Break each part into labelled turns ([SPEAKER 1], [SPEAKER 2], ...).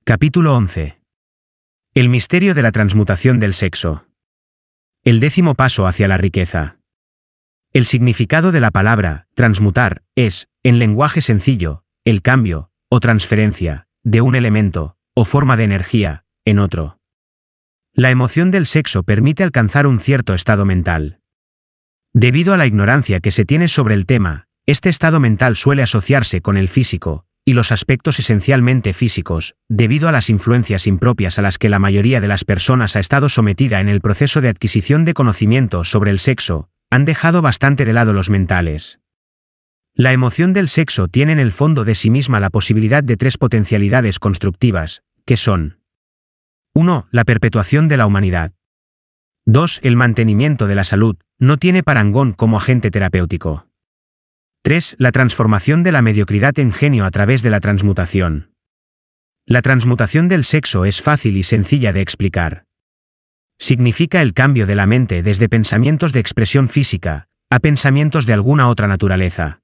[SPEAKER 1] Capítulo 11. El misterio de la transmutación del sexo. El 10º paso hacia la riqueza. El significado de la palabra transmutar es, en lenguaje sencillo, el cambio, o transferencia, de un elemento, o forma de energía, en otro. La emoción del sexo permite alcanzar un cierto estado mental. Debido a la ignorancia que se tiene sobre el tema, este estado mental suele asociarse con el físico, y los aspectos esencialmente físicos, debido a las influencias impropias a las que la mayoría de las personas ha estado sometida en el proceso de adquisición de conocimiento sobre el sexo, han dejado bastante de lado los mentales. La emoción del sexo tiene en el fondo de sí misma la posibilidad de 3 potencialidades constructivas, que son: 1. La perpetuación de la humanidad. 2. El mantenimiento de la salud, no tiene parangón como agente terapéutico. 3. La transformación de la mediocridad en genio a través de la transmutación. La transmutación del sexo es fácil y sencilla de explicar. Significa el cambio de la mente desde pensamientos de expresión física, a pensamientos de alguna otra naturaleza.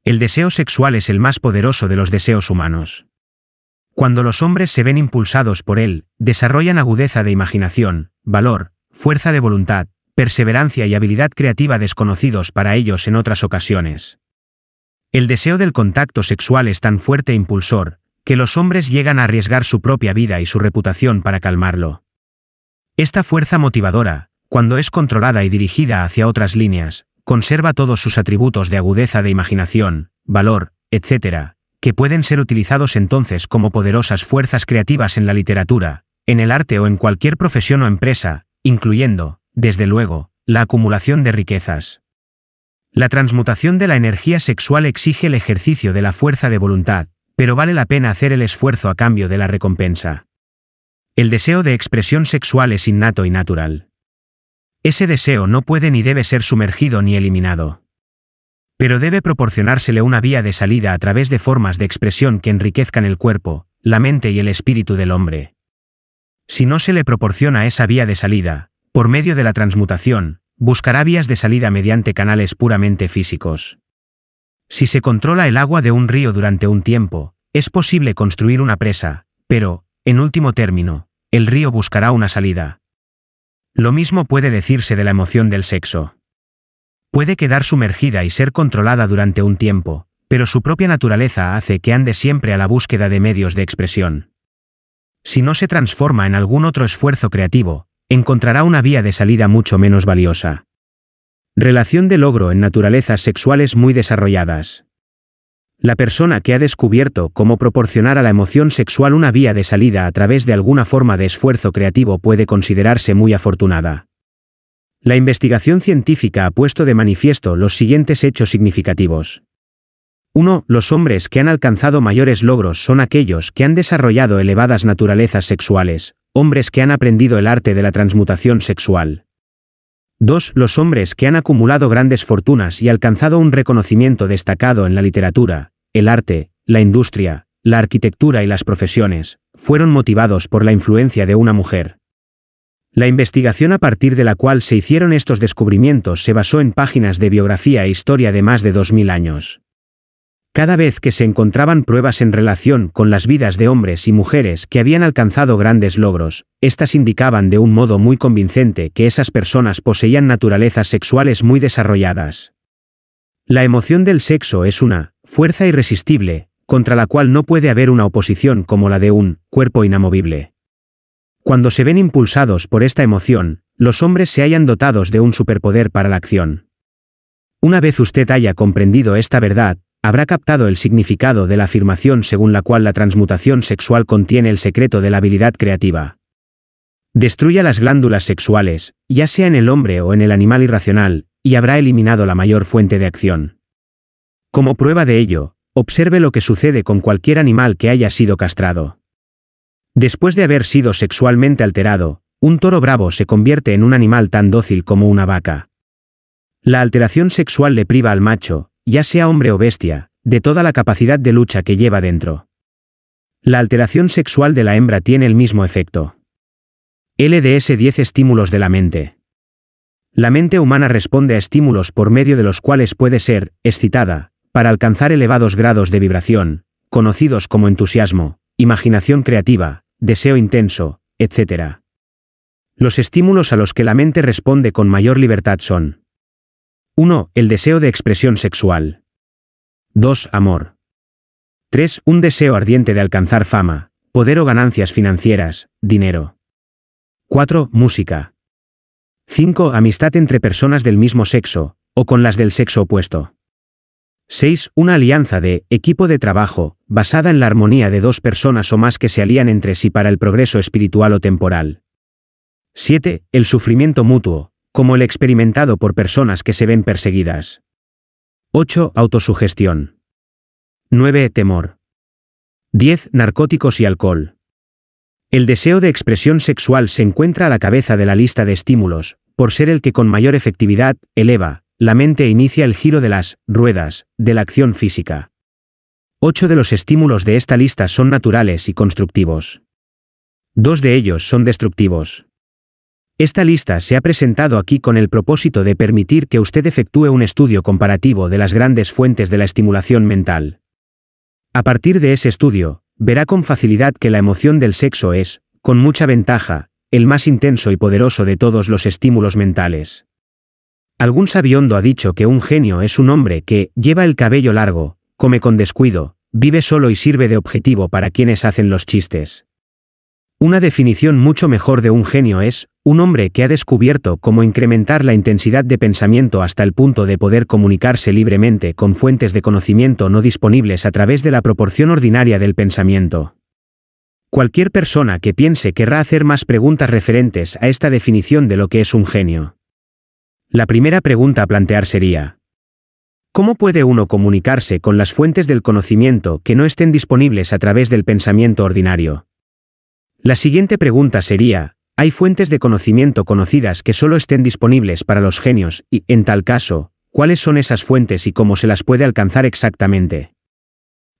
[SPEAKER 1] El deseo sexual es el más poderoso de los deseos humanos. Cuando los hombres se ven impulsados por él, desarrollan agudeza de imaginación, valor, fuerza de voluntad, perseverancia y habilidad creativa desconocidos para ellos en otras ocasiones. El deseo del contacto sexual es tan fuerte e impulsor, que los hombres llegan a arriesgar su propia vida y su reputación para calmarlo. Esta fuerza motivadora, cuando es controlada y dirigida hacia otras líneas, conserva todos sus atributos de agudeza de imaginación, valor, etc., que pueden ser utilizados entonces como poderosas fuerzas creativas en la literatura, en el arte o en cualquier profesión o empresa, incluyendo, desde luego, la acumulación de riquezas. La transmutación de la energía sexual exige el ejercicio de la fuerza de voluntad, pero vale la pena hacer el esfuerzo a cambio de la recompensa. El deseo de expresión sexual es innato y natural. Ese deseo no puede ni debe ser sumergido ni eliminado. Pero debe proporcionársele una vía de salida a través de formas de expresión que enriquezcan el cuerpo, la mente y el espíritu del hombre. Si no se le proporciona esa vía de salida, por medio de la transmutación, buscará vías de salida mediante canales puramente físicos. Si se controla el agua de un río durante un tiempo, es posible construir una presa, pero, en último término, el río buscará una salida. Lo mismo puede decirse de la emoción del sexo. Puede quedar sumergida y ser controlada durante un tiempo, pero su propia naturaleza hace que ande siempre a la búsqueda de medios de expresión. Si no se transforma en algún otro esfuerzo creativo, encontrará una vía de salida mucho menos valiosa. Relación de logro en naturalezas sexuales muy desarrolladas. La persona que ha descubierto cómo proporcionar a la emoción sexual una vía de salida a través de alguna forma de esfuerzo creativo puede considerarse muy afortunada. La investigación científica ha puesto de manifiesto los siguientes hechos significativos. 1. Los hombres que han alcanzado mayores logros son aquellos que han desarrollado elevadas naturalezas sexuales, hombres que han aprendido el arte de la transmutación sexual. 2. Los hombres que han acumulado grandes fortunas y alcanzado un reconocimiento destacado en la literatura, el arte, la industria, la arquitectura y las profesiones, fueron motivados por la influencia de una mujer. La investigación a partir de la cual se hicieron estos descubrimientos se basó en páginas de biografía e historia de más de 2000 años. Cada vez que se encontraban pruebas en relación con las vidas de hombres y mujeres que habían alcanzado grandes logros, estas indicaban de un modo muy convincente que esas personas poseían naturalezas sexuales muy desarrolladas. La emoción del sexo es una fuerza irresistible, contra la cual no puede haber una oposición como la de un cuerpo inamovible. Cuando se ven impulsados por esta emoción, los hombres se hallan dotados de un superpoder para la acción. Una vez usted haya comprendido esta verdad, habrá captado el significado de la afirmación según la cual la transmutación sexual contiene el secreto de la habilidad creativa. Destruya las glándulas sexuales, ya sea en el hombre o en el animal irracional, y habrá eliminado la mayor fuente de acción. Como prueba de ello, observe lo que sucede con cualquier animal que haya sido castrado. Después de haber sido sexualmente alterado, un toro bravo se convierte en un animal tan dócil como una vaca. La alteración sexual le priva al macho, ya sea hombre o bestia, de toda la capacidad de lucha que lleva dentro. La alteración sexual de la hembra tiene el mismo efecto. LDS 10 estímulos de la mente. La mente humana responde a estímulos por medio de los cuales puede ser excitada, para alcanzar elevados grados de vibración, conocidos como entusiasmo, imaginación creativa, deseo intenso, etc. Los estímulos a los que la mente responde con mayor libertad son: 1. El deseo de expresión sexual. 2. Amor. 3. Un deseo ardiente de alcanzar fama, poder o ganancias financieras, dinero. 4. Música. 5. Amistad entre personas del mismo sexo, o con las del sexo opuesto. 6. Una alianza de equipo de trabajo, basada en la armonía de dos personas o más que se alían entre sí para el progreso espiritual o temporal. 7. El sufrimiento mutuo, como el experimentado por personas que se ven perseguidas. 8. Autosugestión. 9. Temor. 10. Narcóticos y alcohol. El deseo de expresión sexual se encuentra a la cabeza de la lista de estímulos, por ser el que con mayor efectividad eleva la mente e inicia el giro de las ruedas de la acción física. 8 de los estímulos de esta lista son naturales y constructivos. 2 de ellos son destructivos. Esta lista se ha presentado aquí con el propósito de permitir que usted efectúe un estudio comparativo de las grandes fuentes de la estimulación mental. A partir de ese estudio, verá con facilidad que la emoción del sexo es, con mucha ventaja, el más intenso y poderoso de todos los estímulos mentales. Algún sabiondo ha dicho que un genio es un hombre que lleva el cabello largo, come con descuido, vive solo y sirve de objetivo para quienes hacen los chistes. Una definición mucho mejor de un genio es un hombre que ha descubierto cómo incrementar la intensidad de pensamiento hasta el punto de poder comunicarse libremente con fuentes de conocimiento no disponibles a través de la proporción ordinaria del pensamiento. Cualquier persona que piense querrá hacer más preguntas referentes a esta definición de lo que es un genio. La primera pregunta a plantear sería: ¿cómo puede uno comunicarse con las fuentes del conocimiento que no estén disponibles a través del pensamiento ordinario? La siguiente pregunta sería: ¿hay fuentes de conocimiento conocidas que solo estén disponibles para los genios y, en tal caso, cuáles son esas fuentes y cómo se las puede alcanzar exactamente?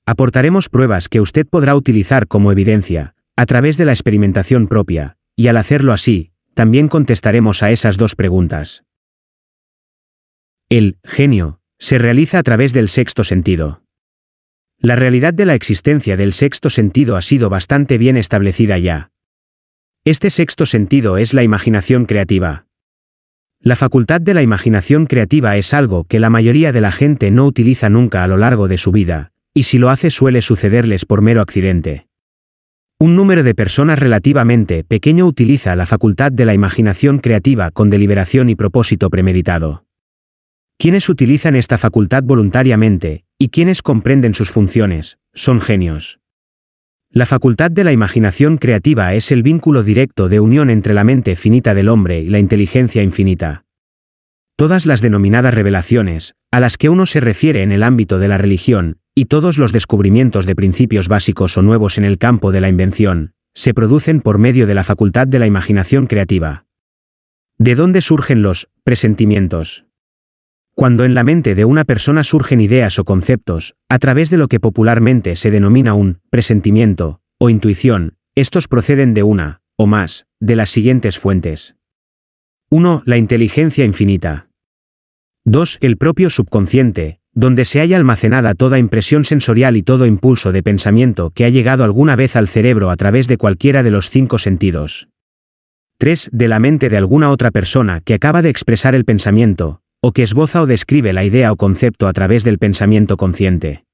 [SPEAKER 1] Aportaremos pruebas que usted podrá utilizar como evidencia, a través de la experimentación propia, y al hacerlo así, también contestaremos a esas dos preguntas. El genio se realiza a través del sexto sentido. La realidad de la existencia del sexto sentido ha sido bastante bien establecida ya. Este sexto sentido es la imaginación creativa. La facultad de la imaginación creativa es algo que la mayoría de la gente no utiliza nunca a lo largo de su vida, y si lo hace suele sucederles por mero accidente. Un número de personas relativamente pequeño utiliza la facultad de la imaginación creativa con deliberación y propósito premeditado. Quienes utilizan esta facultad voluntariamente, y quienes comprenden sus funciones, son genios. La facultad de la imaginación creativa es el vínculo directo de unión entre la mente finita del hombre y la inteligencia infinita. Todas las denominadas revelaciones, a las que uno se refiere en el ámbito de la religión, y todos los descubrimientos de principios básicos o nuevos en el campo de la invención, se producen por medio de la facultad de la imaginación creativa. ¿De dónde surgen los presentimientos? Cuando en la mente de una persona surgen ideas o conceptos, a través de lo que popularmente se denomina un presentimiento o intuición, estos proceden de una, o más, de las siguientes fuentes. 1. La inteligencia infinita. 2. El propio subconsciente, donde se halla almacenada toda impresión sensorial y todo impulso de pensamiento que ha llegado alguna vez al cerebro a través de cualquiera de los 5 sentidos. 3. De la mente de alguna otra persona que acaba de expresar el pensamiento, o que esboza o describe la idea o concepto a través del pensamiento consciente.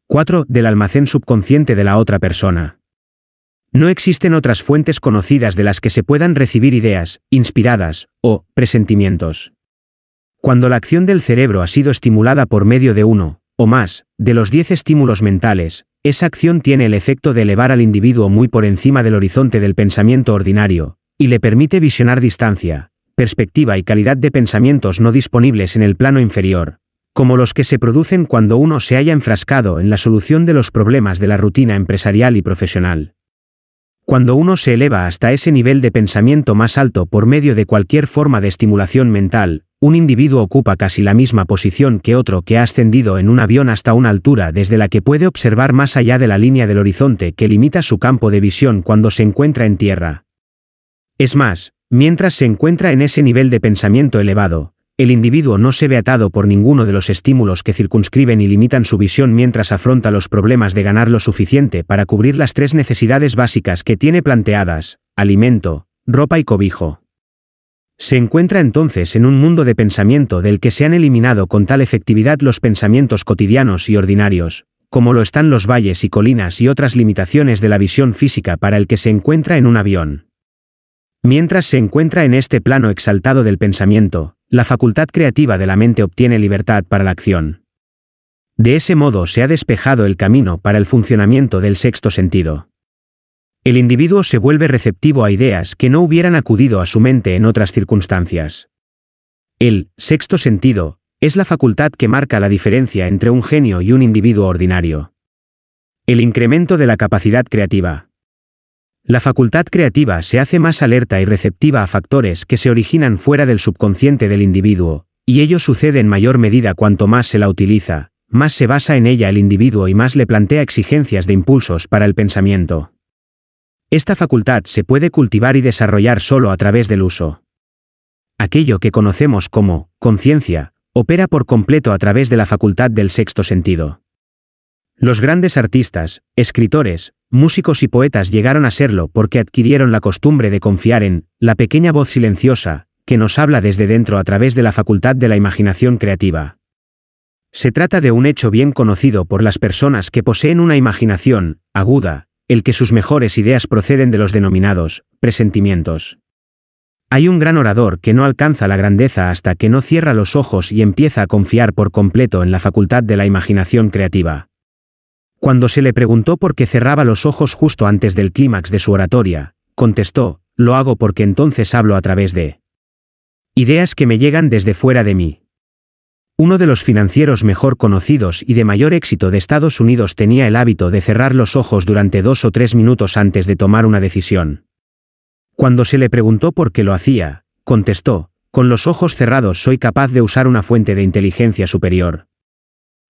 [SPEAKER 1] 4. Del almacén subconsciente de la otra persona. No existen otras fuentes conocidas de las que se puedan recibir ideas, inspiradas, o presentimientos. Cuando la acción del cerebro ha sido estimulada por medio de uno, o más, de los 10 estímulos mentales, esa acción tiene el efecto de elevar al individuo muy por encima del horizonte del pensamiento ordinario, y le permite visionar distancia, perspectiva y calidad de pensamientos no disponibles en el plano inferior, como los que se producen cuando uno se halla enfrascado en la solución de los problemas de la rutina empresarial y profesional. Cuando uno se eleva hasta ese nivel de pensamiento más alto por medio de cualquier forma de estimulación mental, un individuo ocupa casi la misma posición que otro que ha ascendido en un avión hasta una altura desde la que puede observar más allá de la línea del horizonte que limita su campo de visión cuando se encuentra en tierra. Es más, mientras se encuentra en ese nivel de pensamiento elevado, el individuo no se ve atado por ninguno de los estímulos que circunscriben y limitan su visión mientras afronta los problemas de ganar lo suficiente para cubrir las 3 necesidades básicas que tiene planteadas: alimento, ropa y cobijo. Se encuentra entonces en un mundo de pensamiento del que se han eliminado con tal efectividad los pensamientos cotidianos y ordinarios, como lo están los valles y colinas y otras limitaciones de la visión física para el que se encuentra en un avión. Mientras se encuentra en este plano exaltado del pensamiento, la facultad creativa de la mente obtiene libertad para la acción. De ese modo se ha despejado el camino para el funcionamiento del sexto sentido. El individuo se vuelve receptivo a ideas que no hubieran acudido a su mente en otras circunstancias. El sexto sentido es la facultad que marca la diferencia entre un genio y un individuo ordinario. El incremento de la capacidad creativa. La facultad creativa se hace más alerta y receptiva a factores que se originan fuera del subconsciente del individuo, y ello sucede en mayor medida cuanto más se la utiliza, más se basa en ella el individuo y más le plantea exigencias de impulsos para el pensamiento. Esta facultad se puede cultivar y desarrollar solo a través del uso. Aquello que conocemos como conciencia opera por completo a través de la facultad del sexto sentido. Los grandes artistas, escritores, músicos y poetas llegaron a serlo porque adquirieron la costumbre de confiar en la pequeña voz silenciosa, que nos habla desde dentro a través de la facultad de la imaginación creativa. Se trata de un hecho bien conocido por las personas que poseen una imaginación aguda, el que sus mejores ideas proceden de los denominados presentimientos. Hay un gran orador que no alcanza la grandeza hasta que no cierra los ojos y empieza a confiar por completo en la facultad de la imaginación creativa. Cuando se le preguntó por qué cerraba los ojos justo antes del clímax de su oratoria, contestó: lo hago porque entonces hablo a través de ideas que me llegan desde fuera de mí. Uno de los financieros mejor conocidos y de mayor éxito de Estados Unidos tenía el hábito de cerrar los ojos durante 2 o 3 minutos antes de tomar una decisión. Cuando se le preguntó por qué lo hacía, contestó: con los ojos cerrados soy capaz de usar una fuente de inteligencia superior.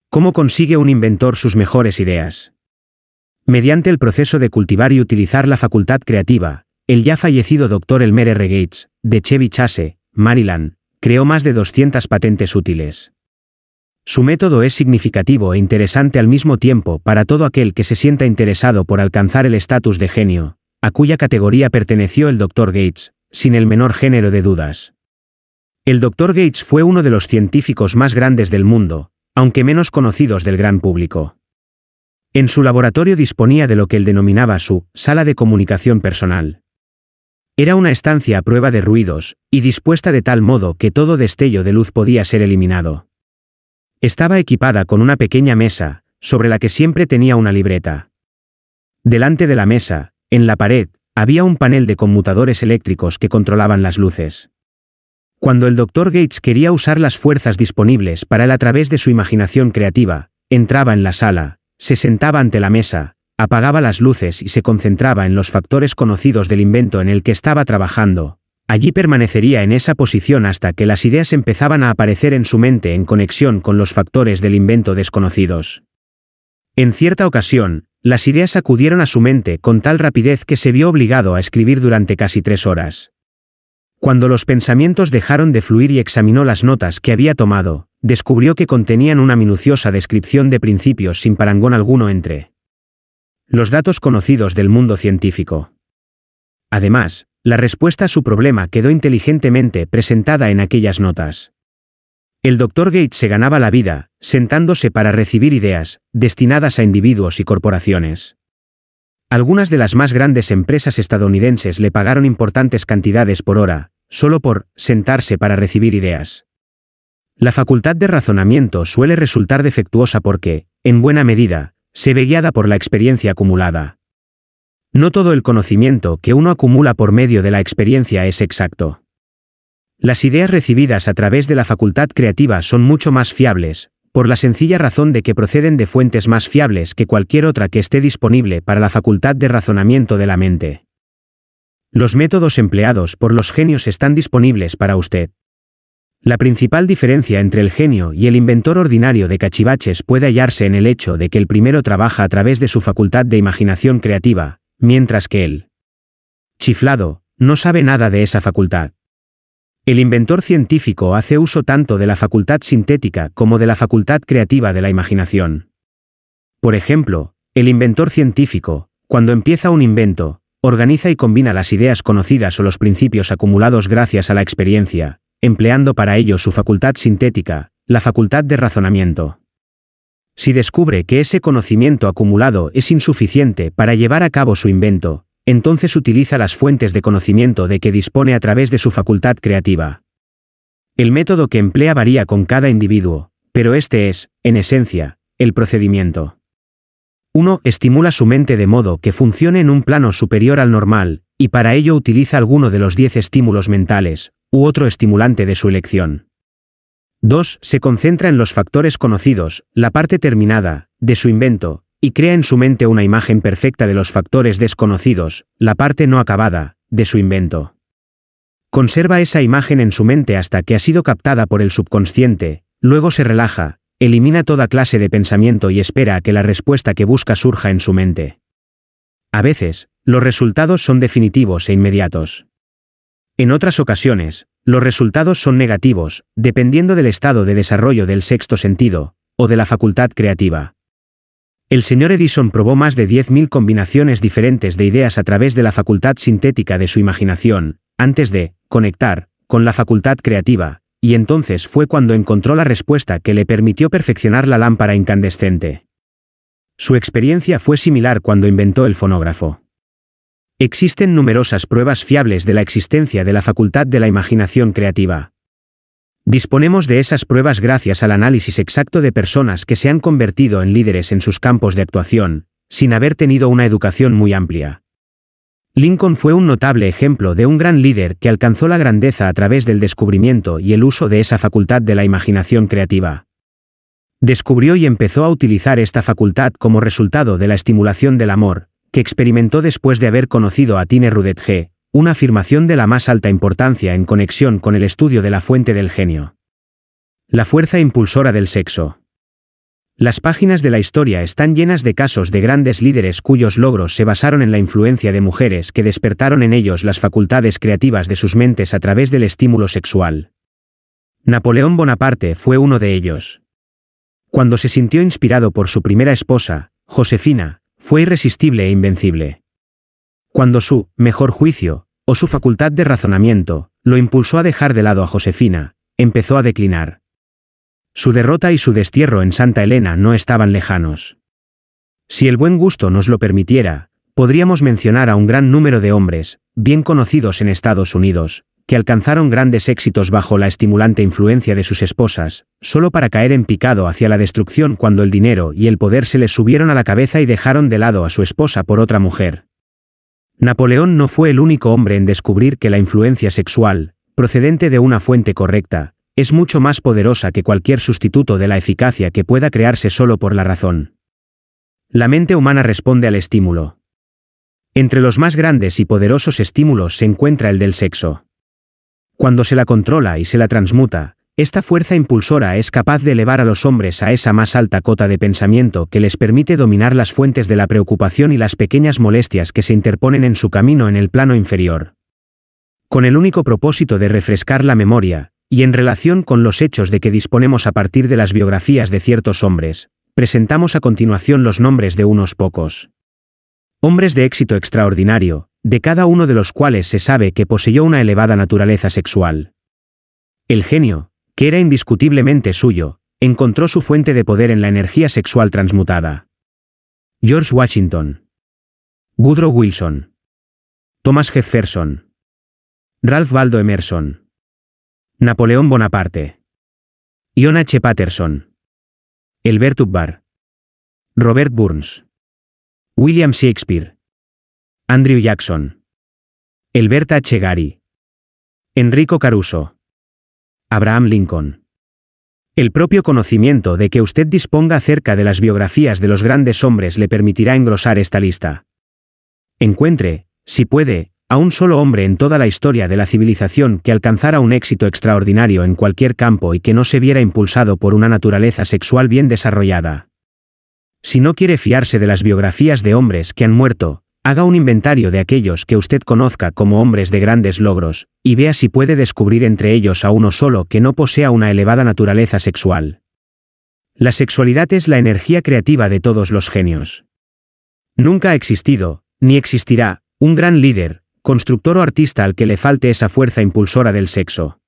[SPEAKER 1] ¿Cómo consigue un inventor sus mejores ideas? Mediante el proceso de cultivar y utilizar la facultad creativa, el ya fallecido Dr. Elmer R. Gates, de Chevy Chase, Maryland, creó más de 200 patentes útiles. Su método es significativo e interesante al mismo tiempo para todo aquel que se sienta interesado por alcanzar el estatus de genio, a cuya categoría perteneció el Dr. Gates, sin el menor género de dudas. El Dr. Gates fue uno de los científicos más grandes del mundo, aunque menos conocidos del gran público. En su laboratorio disponía de lo que él denominaba su sala de comunicación personal. Era una estancia a prueba de ruidos, y dispuesta de tal modo que todo destello de luz podía ser eliminado. Estaba equipada con una pequeña mesa, sobre la que siempre tenía una libreta. Delante de la mesa, en la pared, había un panel de conmutadores eléctricos que controlaban las luces. Cuando el Dr. Gates quería usar las fuerzas disponibles para él a través de su imaginación creativa, entraba en la sala, se sentaba ante la mesa, apagaba las luces y se concentraba en los factores conocidos del invento en el que estaba trabajando. Allí permanecería en esa posición hasta que las ideas empezaban a aparecer en su mente en conexión con los factores del invento desconocidos. En cierta ocasión, las ideas acudieron a su mente con tal rapidez que se vio obligado a escribir durante casi 3 horas. Cuando los pensamientos dejaron de fluir y examinó las notas que había tomado, descubrió que contenían una minuciosa descripción de principios sin parangón alguno entre los datos conocidos del mundo científico. Además, la respuesta a su problema quedó inteligentemente presentada en aquellas notas. El Dr. Gates se ganaba la vida, sentándose para recibir ideas, destinadas a individuos y corporaciones. Algunas de las más grandes empresas estadounidenses le pagaron importantes cantidades por hora, solo por sentarse para recibir ideas. La facultad de razonamiento suele resultar defectuosa porque, en buena medida, se ve guiada por la experiencia acumulada. No todo el conocimiento que uno acumula por medio de la experiencia es exacto. Las ideas recibidas a través de la facultad creativa son mucho más fiables, por la sencilla razón de que proceden de fuentes más fiables que cualquier otra que esté disponible para la facultad de razonamiento de la mente. Los métodos empleados por los genios están disponibles para usted. La principal diferencia entre el genio y el inventor ordinario de cachivaches puede hallarse en el hecho de que el primero trabaja a través de su facultad de imaginación creativa, mientras que el chiflado no sabe nada de esa facultad. El inventor científico hace uso tanto de la facultad sintética como de la facultad creativa de la imaginación. Por ejemplo, el inventor científico, cuando empieza un invento, organiza y combina las ideas conocidas o los principios acumulados gracias a la experiencia, empleando para ello su facultad sintética, la facultad de razonamiento. Si descubre que ese conocimiento acumulado es insuficiente para llevar a cabo su invento, entonces utiliza las fuentes de conocimiento de que dispone a través de su facultad creativa. El método que emplea varía con cada individuo, pero este es, en esencia, el procedimiento. 1. Estimula su mente de modo que funcione en un plano superior al normal, y para ello utiliza alguno de los 10 estímulos mentales, u otro estimulante de su elección. 2. Se concentra en los factores conocidos, la parte terminada, de su invento, y crea en su mente una imagen perfecta de los factores desconocidos, la parte no acabada, de su invento. Conserva esa imagen en su mente hasta que ha sido captada por el subconsciente, luego se relaja, elimina toda clase de pensamiento y espera a que la respuesta que busca surja en su mente. A veces, los resultados son definitivos e inmediatos. En otras ocasiones, los resultados son negativos, dependiendo del estado de desarrollo del sexto sentido, o de la facultad creativa. El señor Edison probó más de 10.000 combinaciones diferentes de ideas a través de la facultad sintética de su imaginación, antes de conectar con la facultad creativa, y entonces fue cuando encontró la respuesta que le permitió perfeccionar la lámpara incandescente. Su experiencia fue similar cuando inventó el fonógrafo. Existen numerosas pruebas fiables de la existencia de la facultad de la imaginación creativa. Disponemos de esas pruebas gracias al análisis exacto de personas que se han convertido en líderes en sus campos de actuación, sin haber tenido una educación muy amplia. Lincoln fue un notable ejemplo de un gran líder que alcanzó la grandeza a través del descubrimiento y el uso de esa facultad de la imaginación creativa. Descubrió y empezó a utilizar esta facultad como resultado de la estimulación del amor, que experimentó después de haber conocido a Tine Rudetge, una afirmación de la más alta importancia en conexión con el estudio de la fuente del genio. La fuerza impulsora del sexo. Las páginas de la historia están llenas de casos de grandes líderes cuyos logros se basaron en la influencia de mujeres que despertaron en ellos las facultades creativas de sus mentes a través del estímulo sexual. Napoleón Bonaparte fue uno de ellos. Cuando se sintió inspirado por su primera esposa, Josefina, fue irresistible e invencible. Cuando su mejor juicio, o su facultad de razonamiento, lo impulsó a dejar de lado a Josefina, empezó a declinar. Su derrota y su destierro en Santa Elena no estaban lejanos. Si el buen gusto nos lo permitiera, podríamos mencionar a un gran número de hombres, bien conocidos en Estados Unidos, que alcanzaron grandes éxitos bajo la estimulante influencia de sus esposas, solo para caer en picado hacia la destrucción cuando el dinero y el poder se les subieron a la cabeza y dejaron de lado a su esposa por otra mujer. Napoleón no fue el único hombre en descubrir que la influencia sexual, procedente de una fuente correcta, es mucho más poderosa que cualquier sustituto de la eficacia que pueda crearse solo por la razón. La mente humana responde al estímulo. Entre los más grandes y poderosos estímulos se encuentra el del sexo. Cuando se la controla y se la transmuta, esta fuerza impulsora es capaz de elevar a los hombres a esa más alta cota de pensamiento que les permite dominar las fuentes de la preocupación y las pequeñas molestias que se interponen en su camino en el plano inferior. Con el único propósito de refrescar la memoria, y en relación con los hechos de que disponemos a partir de las biografías de ciertos hombres, presentamos a continuación los nombres de unos pocos. Hombres de éxito extraordinario, de cada uno de los cuales se sabe que poseyó una elevada naturaleza sexual. El genio, que era indiscutiblemente suyo, encontró su fuente de poder en la energía sexual transmutada. George Washington, Woodrow Wilson, Thomas Jefferson, Ralph Waldo Emerson, Napoleón Bonaparte, John H. Patterson, Elbert Hubbard, Robert Burns, William Shakespeare, Andrew Jackson, Elbert H. Gary, Enrico Caruso, Abraham Lincoln. El propio conocimiento de que usted disponga acerca de las biografías de los grandes hombres le permitirá engrosar esta lista. Encuentre, si puede, a un solo hombre en toda la historia de la civilización que alcanzara un éxito extraordinario en cualquier campo y que no se viera impulsado por una naturaleza sexual bien desarrollada. Si no quiere fiarse de las biografías de hombres que han muerto, haga un inventario de aquellos que usted conozca como hombres de grandes logros, y vea si puede descubrir entre ellos a uno solo que no posea una elevada naturaleza sexual. La sexualidad es la energía creativa de todos los genios. Nunca ha existido, ni existirá, un gran líder, constructor o artista al que le falte esa fuerza impulsora del sexo.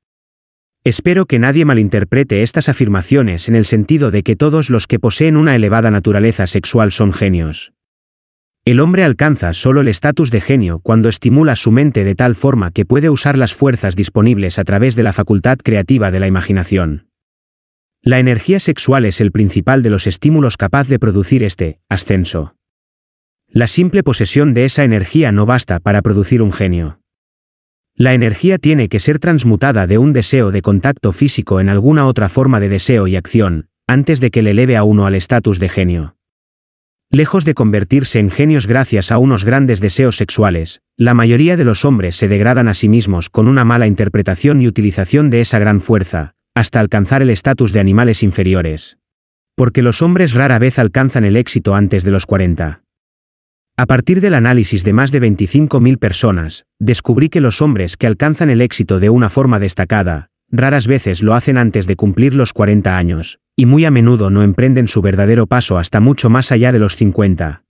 [SPEAKER 1] Espero que nadie malinterprete estas afirmaciones en el sentido de que todos los que poseen una elevada naturaleza sexual son genios. El hombre alcanza solo el estatus de genio cuando estimula su mente de tal forma que puede usar las fuerzas disponibles a través de la facultad creativa de la imaginación. La energía sexual es el principal de los estímulos capaz de producir este ascenso. La simple posesión de esa energía no basta para producir un genio. La energía tiene que ser transmutada de un deseo de contacto físico en alguna otra forma de deseo y acción, antes de que le eleve a uno al estatus de genio. Lejos de convertirse en genios gracias a unos grandes deseos sexuales, la mayoría de los hombres se degradan a sí mismos con una mala interpretación y utilización de esa gran fuerza, hasta alcanzar el estatus de animales inferiores. Porque los hombres rara vez alcanzan el éxito antes de los 40. A partir del análisis de más de 25.000 personas, descubrí que los hombres que alcanzan el éxito de una forma destacada, raras veces lo hacen antes de cumplir los 40 años, y muy a menudo no emprenden su verdadero paso hasta mucho más allá de los 50.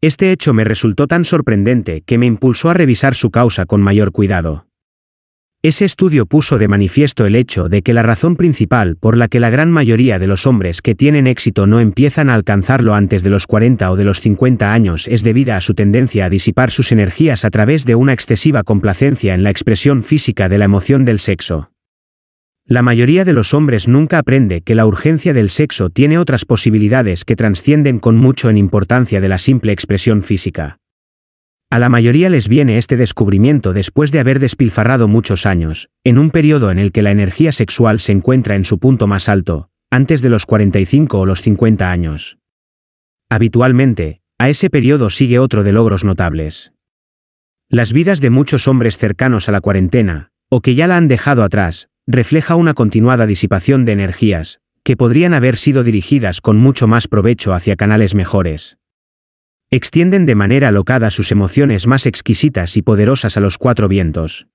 [SPEAKER 1] Este hecho me resultó tan sorprendente que me impulsó a revisar su causa con mayor cuidado. Ese estudio puso de manifiesto el hecho de que la razón principal por la que la gran mayoría de los hombres que tienen éxito no empiezan a alcanzarlo antes de los 40 o de los 50 años es debida a su tendencia a disipar sus energías a través de una excesiva complacencia en la expresión física de la emoción del sexo. La mayoría de los hombres nunca aprende que la urgencia del sexo tiene otras posibilidades que trascienden con mucho en importancia de la simple expresión física. A la mayoría les viene este descubrimiento después de haber despilfarrado muchos años, en un periodo en el que la energía sexual se encuentra en su punto más alto, antes de los 45 o los 50 años. Habitualmente, a ese periodo sigue otro de logros notables. Las vidas de muchos hombres cercanos a la cuarentena, o que ya la han dejado atrás, refleja una continuada disipación de energías, que podrían haber sido dirigidas con mucho más provecho hacia canales mejores. Extienden de manera alocada sus emociones más exquisitas y poderosas a los 4 vientos.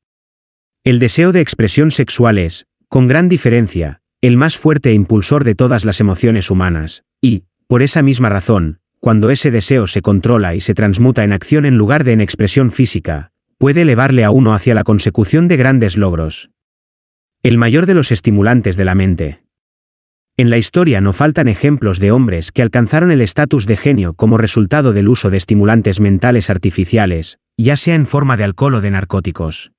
[SPEAKER 1] El deseo de expresión sexual es, con gran diferencia, el más fuerte e impulsor de todas las emociones humanas, y, por esa misma razón, cuando ese deseo se controla y se transmuta en acción en lugar de en expresión física, puede elevarle a uno hacia la consecución de grandes logros. El mayor de los estimulantes de la mente. En la historia no faltan ejemplos de hombres que alcanzaron el estatus de genio como resultado del uso de estimulantes mentales artificiales, ya sea en forma de alcohol o de narcóticos.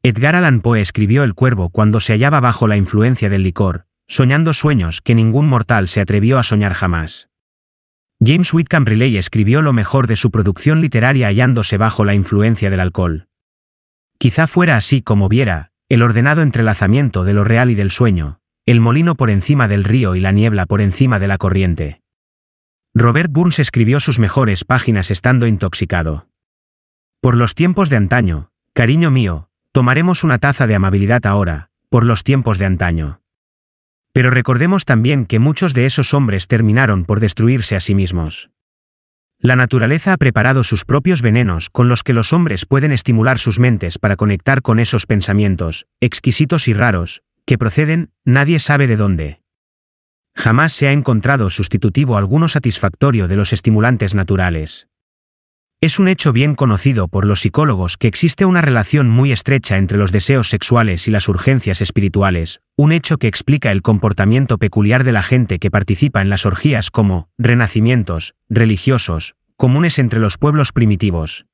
[SPEAKER 1] Edgar Allan Poe escribió El Cuervo cuando se hallaba bajo la influencia del licor, soñando sueños que ningún mortal se atrevió a soñar jamás. James Whitcomb Riley escribió lo mejor de su producción literaria hallándose bajo la influencia del alcohol. Quizá fuera así como viera, el ordenado entrelazamiento de lo real y del sueño, el molino por encima del río y la niebla por encima de la corriente. Robert Burns escribió sus mejores páginas estando intoxicado. Por los tiempos de antaño, cariño mío, tomaremos una taza de amabilidad ahora, por los tiempos de antaño. Pero recordemos también que muchos de esos hombres terminaron por destruirse a sí mismos. La naturaleza ha preparado sus propios venenos con los que los hombres pueden estimular sus mentes para conectar con esos pensamientos, exquisitos y raros, que proceden, nadie sabe de dónde. Jamás se ha encontrado sustitutivo alguno satisfactorio de los estimulantes naturales. Es un hecho bien conocido por los psicólogos que existe una relación muy estrecha entre los deseos sexuales y las urgencias espirituales, un hecho que explica el comportamiento peculiar de la gente que participa en las orgías como renacimientos religiosos, comunes entre los pueblos primitivos.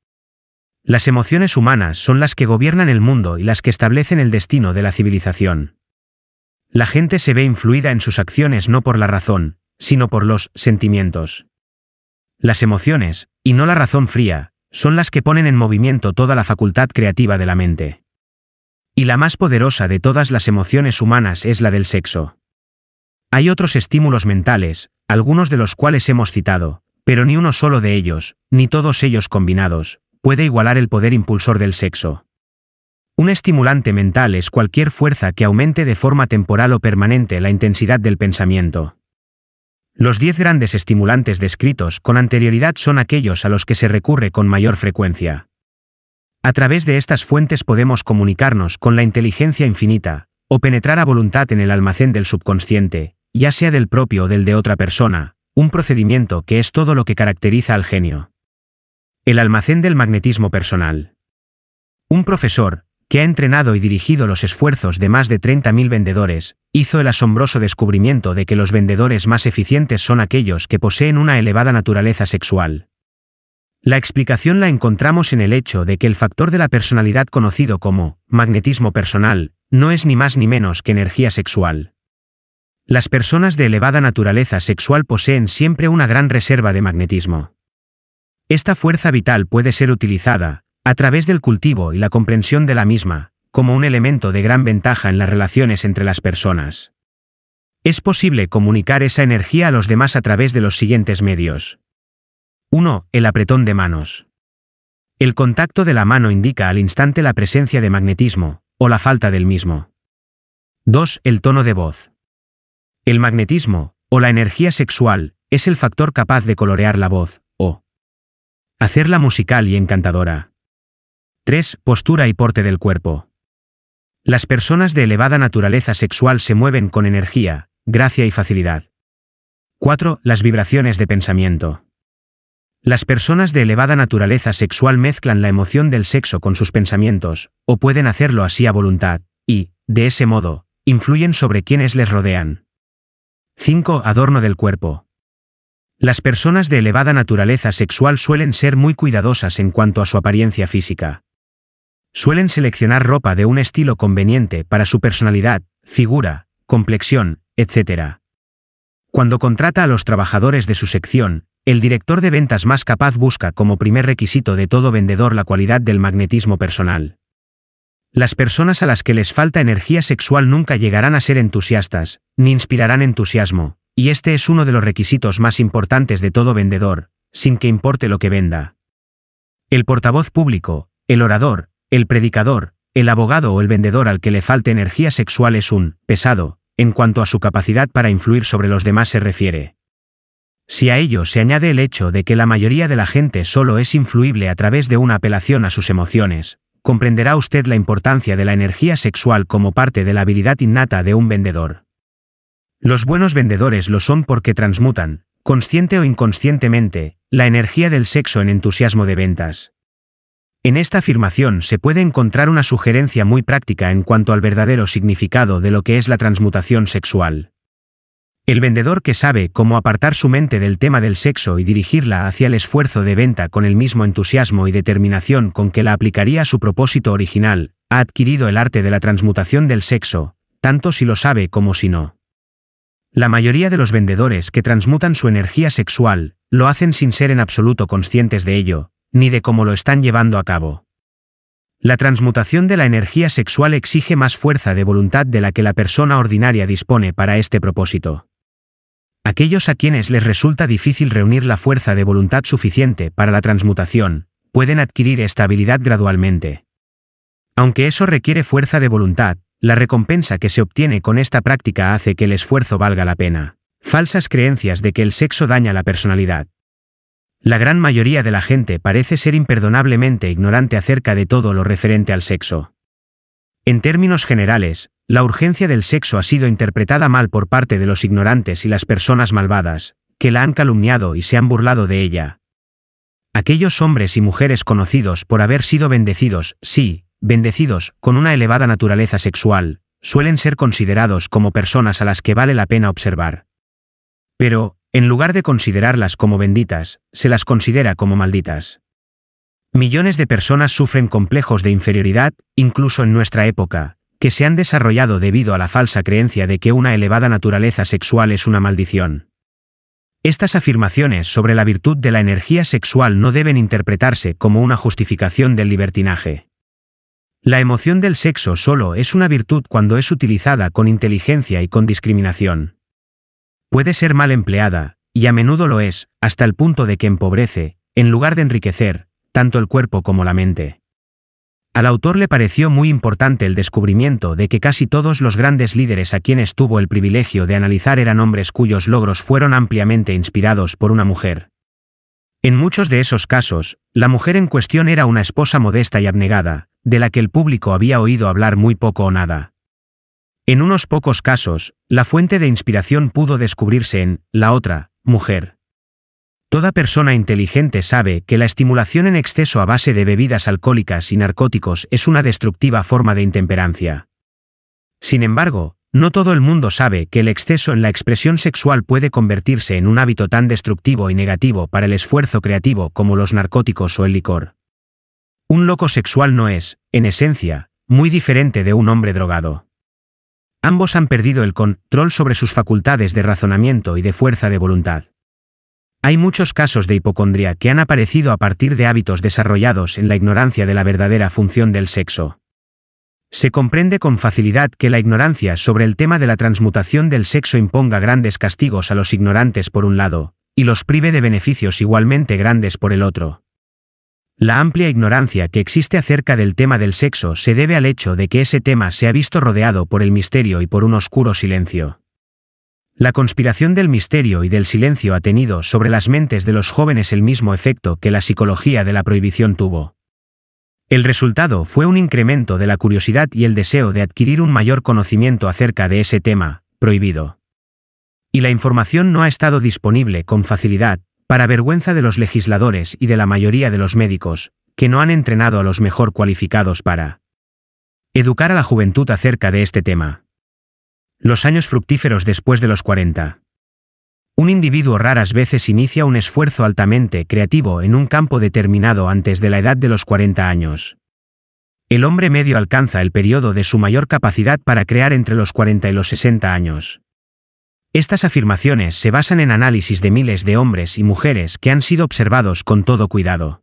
[SPEAKER 1] Las emociones humanas son las que gobiernan el mundo y las que establecen el destino de la civilización. La gente se ve influida en sus acciones no por la razón, sino por los sentimientos. Las emociones, y no la razón fría, son las que ponen en movimiento toda la facultad creativa de la mente. Y la más poderosa de todas las emociones humanas es la del sexo. Hay otros estímulos mentales, algunos de los cuales hemos citado, pero ni uno solo de ellos, ni todos ellos combinados, puede igualar el poder impulsor del sexo. Un estimulante mental es cualquier fuerza que aumente de forma temporal o permanente la intensidad del pensamiento. Los 10 grandes estimulantes descritos con anterioridad son aquellos a los que se recurre con mayor frecuencia. A través de estas fuentes podemos comunicarnos con la inteligencia infinita, o penetrar a voluntad en el almacén del subconsciente, ya sea del propio o del de otra persona, un procedimiento que es todo lo que caracteriza al genio. El almacén del magnetismo personal. Un profesor, que ha entrenado y dirigido los esfuerzos de más de 30.000 vendedores, hizo el asombroso descubrimiento de que los vendedores más eficientes son aquellos que poseen una elevada naturaleza sexual. La explicación la encontramos en el hecho de que el factor de la personalidad conocido como magnetismo personal no es ni más ni menos que energía sexual. Las personas de elevada naturaleza sexual poseen siempre una gran reserva de magnetismo. Esta fuerza vital puede ser utilizada, a través del cultivo y la comprensión de la misma, como un elemento de gran ventaja en las relaciones entre las personas. Es posible comunicar esa energía a los demás a través de los siguientes medios. 1. El apretón de manos. El contacto de la mano indica al instante la presencia de magnetismo, o la falta del mismo. 2. El tono de voz. El magnetismo, o la energía sexual, es el factor capaz de colorear la voz, o hacerla musical y encantadora. 3. Postura y porte del cuerpo. Las personas de elevada naturaleza sexual se mueven con energía, gracia y facilidad. 4. Las vibraciones de pensamiento. Las personas de elevada naturaleza sexual mezclan la emoción del sexo con sus pensamientos, o pueden hacerlo así a voluntad, y, de ese modo, influyen sobre quienes les rodean. 5. Adorno del cuerpo. Las personas de elevada naturaleza sexual suelen ser muy cuidadosas en cuanto a su apariencia física. Suelen seleccionar ropa de un estilo conveniente para su personalidad, figura, complexión, etc. Cuando contrata a los trabajadores de su sección, el director de ventas más capaz busca como primer requisito de todo vendedor la cualidad del magnetismo personal. Las personas a las que les falta energía sexual nunca llegarán a ser entusiastas, ni inspirarán entusiasmo, y este es uno de los requisitos más importantes de todo vendedor, sin que importe lo que venda. El portavoz público, el orador, el predicador, el abogado o el vendedor al que le falte energía sexual es un pesado, en cuanto a su capacidad para influir sobre los demás se refiere. Si a ello se añade el hecho de que la mayoría de la gente solo es influible a través de una apelación a sus emociones, comprenderá usted la importancia de la energía sexual como parte de la habilidad innata de un vendedor. Los buenos vendedores lo son porque transmutan, consciente o inconscientemente, la energía del sexo en entusiasmo de ventas. En esta afirmación se puede encontrar una sugerencia muy práctica en cuanto al verdadero significado de lo que es la transmutación sexual. El vendedor que sabe cómo apartar su mente del tema del sexo y dirigirla hacia el esfuerzo de venta con el mismo entusiasmo y determinación con que la aplicaría a su propósito original, ha adquirido el arte de la transmutación del sexo, tanto si lo sabe como si no. La mayoría de los vendedores que transmutan su energía sexual, lo hacen sin ser en absoluto conscientes de ello, ni de cómo lo están llevando a cabo. La transmutación de la energía sexual exige más fuerza de voluntad de la que la persona ordinaria dispone para este propósito. Aquellos a quienes les resulta difícil reunir la fuerza de voluntad suficiente para la transmutación, pueden adquirir esta habilidad gradualmente. Aunque eso requiere fuerza de voluntad, la recompensa que se obtiene con esta práctica hace que el esfuerzo valga la pena. Falsas creencias de que el sexo daña la personalidad. La gran mayoría de la gente parece ser imperdonablemente ignorante acerca de todo lo referente al sexo. En términos generales, la urgencia del sexo ha sido interpretada mal por parte de los ignorantes y las personas malvadas, que la han calumniado y se han burlado de ella. Aquellos hombres y mujeres conocidos por haber sido bendecidos, sí, bendecidos, con una elevada naturaleza sexual, suelen ser considerados como personas a las que vale la pena observar. Pero, en lugar de considerarlas como benditas, se las considera como malditas. Millones de personas sufren complejos de inferioridad, incluso en nuestra época, que se han desarrollado debido a la falsa creencia de que una elevada naturaleza sexual es una maldición. Estas afirmaciones sobre la virtud de la energía sexual no deben interpretarse como una justificación del libertinaje. La emoción del sexo solo es una virtud cuando es utilizada con inteligencia y con discriminación. Puede ser mal empleada, y a menudo lo es, hasta el punto de que empobrece, en lugar de enriquecer, tanto el cuerpo como la mente. Al autor le pareció muy importante el descubrimiento de que casi todos los grandes líderes a quienes tuvo el privilegio de analizar eran hombres cuyos logros fueron ampliamente inspirados por una mujer. En muchos de esos casos, la mujer en cuestión era una esposa modesta y abnegada, de la que el público había oído hablar muy poco o nada. En unos pocos casos, la fuente de inspiración pudo descubrirse en la otra mujer. Toda persona inteligente sabe que la estimulación en exceso a base de bebidas alcohólicas y narcóticos es una destructiva forma de intemperancia. Sin embargo, no todo el mundo sabe que el exceso en la expresión sexual puede convertirse en un hábito tan destructivo y negativo para el esfuerzo creativo como los narcóticos o el licor. Un loco sexual no es, en esencia, muy diferente de un hombre drogado. Ambos han perdido el control sobre sus facultades de razonamiento y de fuerza de voluntad. Hay muchos casos de hipocondria que han aparecido a partir de hábitos desarrollados en la ignorancia de la verdadera función del sexo. Se comprende con facilidad que la ignorancia sobre el tema de la transmutación del sexo imponga grandes castigos a los ignorantes por un lado, y los prive de beneficios igualmente grandes por el otro. La amplia ignorancia que existe acerca del tema del sexo se debe al hecho de que ese tema se ha visto rodeado por el misterio y por un oscuro silencio. La conspiración del misterio y del silencio ha tenido sobre las mentes de los jóvenes el mismo efecto que la psicología de la prohibición tuvo. El resultado fue un incremento de la curiosidad y el deseo de adquirir un mayor conocimiento acerca de ese tema prohibido. Y la información no ha estado disponible con facilidad, para vergüenza de los legisladores y de la mayoría de los médicos, que no han entrenado a los mejor cualificados para educar a la juventud acerca de este tema. Los años fructíferos después de los 40. Un individuo raras veces inicia un esfuerzo altamente creativo en un campo determinado antes de la edad de los 40 años. El hombre medio alcanza el periodo de su mayor capacidad para crear entre los 40 y los 60 años. Estas afirmaciones se basan en análisis de miles de hombres y mujeres que han sido observados con todo cuidado.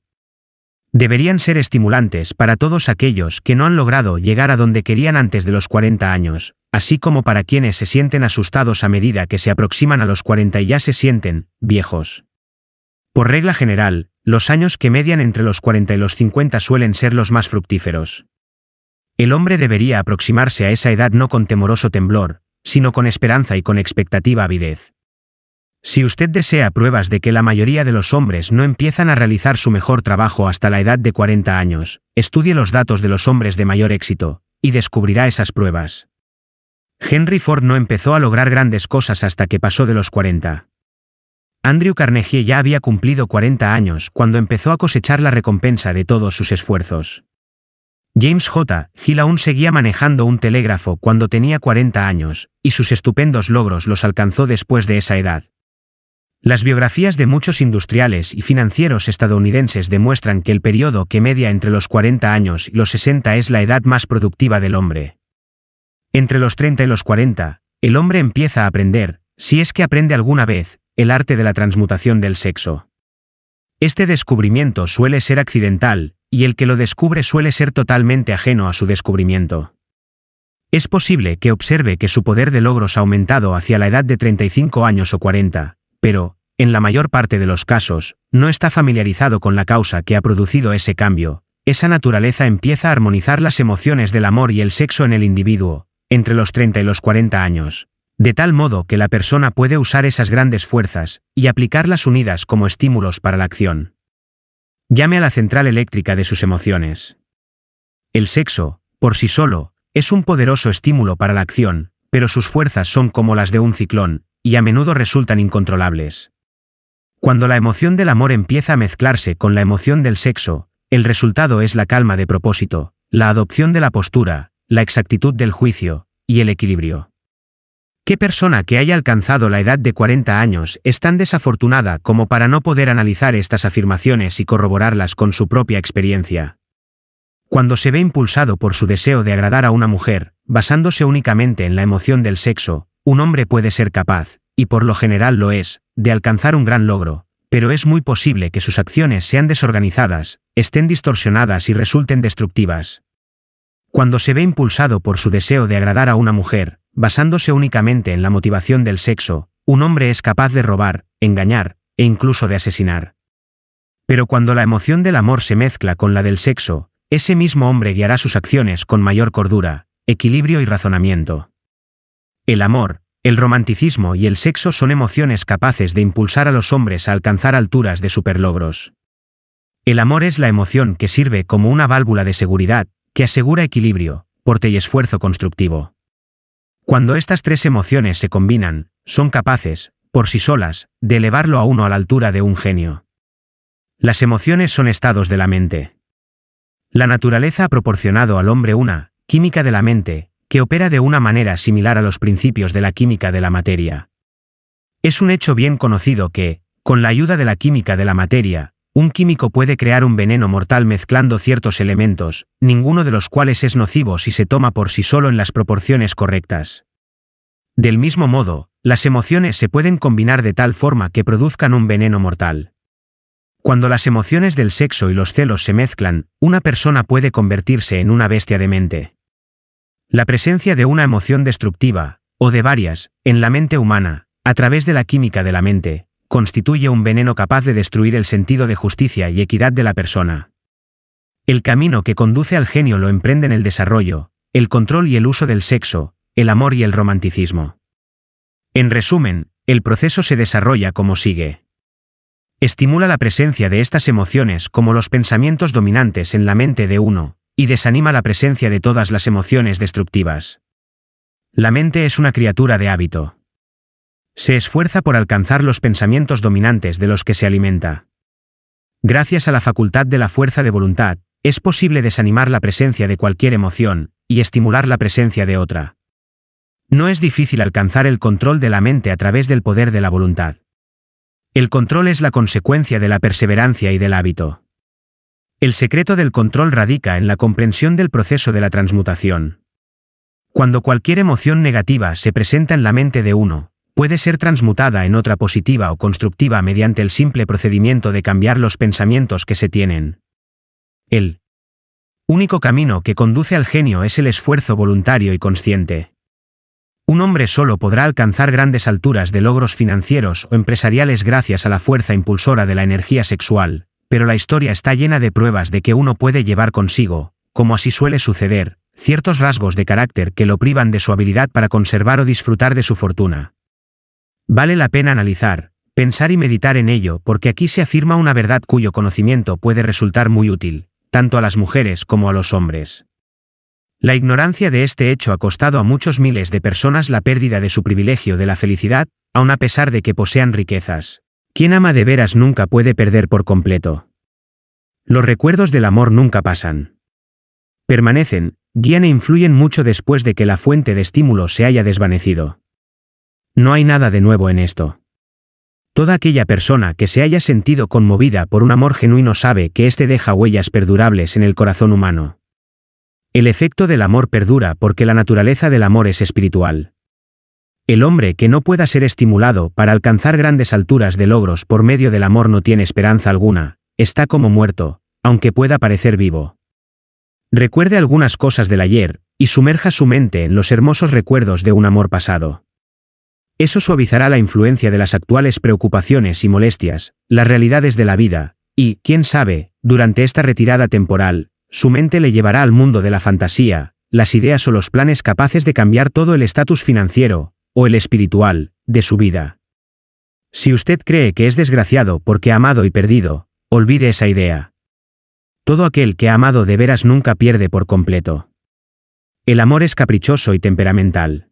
[SPEAKER 1] Deberían ser estimulantes para todos aquellos que no han logrado llegar a donde querían antes de los 40 años, así como para quienes se sienten asustados a medida que se aproximan a los 40 y ya se sienten viejos. Por regla general, los años que median entre los 40 y los 50 suelen ser los más fructíferos. El hombre debería aproximarse a esa edad no con temoroso temblor, sino con esperanza y con expectativa avidez. Si usted desea pruebas de que la mayoría de los hombres no empiezan a realizar su mejor trabajo hasta la edad de 40 años, estudie los datos de los hombres de mayor éxito, y descubrirá esas pruebas. Henry Ford no empezó a lograr grandes cosas hasta que pasó de los 40. Andrew Carnegie ya había cumplido 40 años cuando empezó a cosechar la recompensa de todos sus esfuerzos. James J. Hill aún seguía manejando un telégrafo cuando tenía 40 años, y sus estupendos logros los alcanzó después de esa edad. Las biografías de muchos industriales y financieros estadounidenses demuestran que el periodo que media entre los 40 años y los 60 es la edad más productiva del hombre. Entre los 30 y los 40, el hombre empieza a aprender, si es que aprende alguna vez, el arte de la transmutación del sexo. Este descubrimiento suele ser accidental, y el que lo descubre suele ser totalmente ajeno a su descubrimiento. Es posible que observe que su poder de logros ha aumentado hacia la edad de 35 años o 40, pero, en la mayor parte de los casos, no está familiarizado con la causa que ha producido ese cambio. Esa naturaleza empieza a armonizar las emociones del amor y el sexo en el individuo, entre los 30 y los 40 años, de tal modo que la persona puede usar esas grandes fuerzas, y aplicarlas unidas como estímulos para la acción. Llame a la central eléctrica de sus emociones. El sexo, por sí solo, es un poderoso estímulo para la acción, pero sus fuerzas son como las de un ciclón, y a menudo resultan incontrolables. Cuando la emoción del amor empieza a mezclarse con la emoción del sexo, el resultado es la calma de propósito, la adopción de la postura, la exactitud del juicio, y el equilibrio. ¿Qué persona que haya alcanzado la edad de 40 años es tan desafortunada como para no poder analizar estas afirmaciones y corroborarlas con su propia experiencia? Cuando se ve impulsado por su deseo de agradar a una mujer, basándose únicamente en la emoción del sexo, un hombre puede ser capaz, y por lo general lo es, de alcanzar un gran logro, pero es muy posible que sus acciones sean desorganizadas, estén distorsionadas y resulten destructivas. Cuando se ve impulsado por su deseo de agradar a una mujer, basándose únicamente en la motivación del sexo, un hombre es capaz de robar, engañar, e incluso de asesinar. Pero cuando la emoción del amor se mezcla con la del sexo, ese mismo hombre guiará sus acciones con mayor cordura, equilibrio y razonamiento. El amor, el romanticismo y el sexo son emociones capaces de impulsar a los hombres a alcanzar alturas de superlogros. El amor es la emoción que sirve como una válvula de seguridad, que asegura equilibrio, porte y esfuerzo constructivo. Cuando estas tres emociones se combinan, son capaces, por sí solas, de elevarlo a uno a la altura de un genio. Las emociones son estados de la mente. La naturaleza ha proporcionado al hombre una química de la mente, que opera de una manera similar a los principios de la química de la materia. Es un hecho bien conocido que, con la ayuda de la química de la materia, un químico puede crear un veneno mortal mezclando ciertos elementos, ninguno de los cuales es nocivo si se toma por sí solo en las proporciones correctas. Del mismo modo, las emociones se pueden combinar de tal forma que produzcan un veneno mortal. Cuando las emociones del sexo y los celos se mezclan, una persona puede convertirse en una bestia de mente. La presencia de una emoción destructiva, o de varias, en la mente humana, a través de la química de la mente, constituye un veneno capaz de destruir el sentido de justicia y equidad de la persona. El camino que conduce al genio lo emprenden el desarrollo, el control y el uso del sexo, el amor y el romanticismo. En resumen, el proceso se desarrolla como sigue. Estimula la presencia de estas emociones como los pensamientos dominantes en la mente de uno, y desanima la presencia de todas las emociones destructivas. La mente es una criatura de hábito. Se esfuerza por alcanzar los pensamientos dominantes de los que se alimenta. Gracias a la facultad de la fuerza de voluntad, es posible desanimar la presencia de cualquier emoción, y estimular la presencia de otra. No es difícil alcanzar el control de la mente a través del poder de la voluntad. El control es la consecuencia de la perseverancia y del hábito. El secreto del control radica en la comprensión del proceso de la transmutación. Cuando cualquier emoción negativa se presenta en la mente de uno, puede ser transmutada en otra positiva o constructiva mediante el simple procedimiento de cambiar los pensamientos que se tienen. El único camino que conduce al genio es el esfuerzo voluntario y consciente. Un hombre solo podrá alcanzar grandes alturas de logros financieros o empresariales gracias a la fuerza impulsora de la energía sexual, pero la historia está llena de pruebas de que uno puede llevar consigo, como así suele suceder, ciertos rasgos de carácter que lo privan de su habilidad para conservar o disfrutar de su fortuna. Vale la pena analizar, pensar y meditar en ello porque aquí se afirma una verdad cuyo conocimiento puede resultar muy útil, tanto a las mujeres como a los hombres. La ignorancia de este hecho ha costado a muchos miles de personas la pérdida de su privilegio de la felicidad, aun a pesar de que posean riquezas. Quien ama de veras nunca puede perder por completo. Los recuerdos del amor nunca pasan. Permanecen, guían e influyen mucho después de que la fuente de estímulo se haya desvanecido. No hay nada de nuevo en esto. Toda aquella persona que se haya sentido conmovida por un amor genuino sabe que éste deja huellas perdurables en el corazón humano. El efecto del amor perdura porque la naturaleza del amor es espiritual. El hombre que no pueda ser estimulado para alcanzar grandes alturas de logros por medio del amor no tiene esperanza alguna, está como muerto, aunque pueda parecer vivo. Recuerde algunas cosas del ayer, y sumerja su mente en los hermosos recuerdos de un amor pasado. Eso suavizará la influencia de las actuales preocupaciones y molestias, las realidades de la vida, y, quién sabe, durante esta retirada temporal, su mente le llevará al mundo de la fantasía, las ideas o los planes capaces de cambiar todo el estatus financiero, o el espiritual, de su vida. Si usted cree que es desgraciado porque ha amado y perdido, olvide esa idea. Todo aquel que ha amado de veras nunca pierde por completo. El amor es caprichoso y temperamental.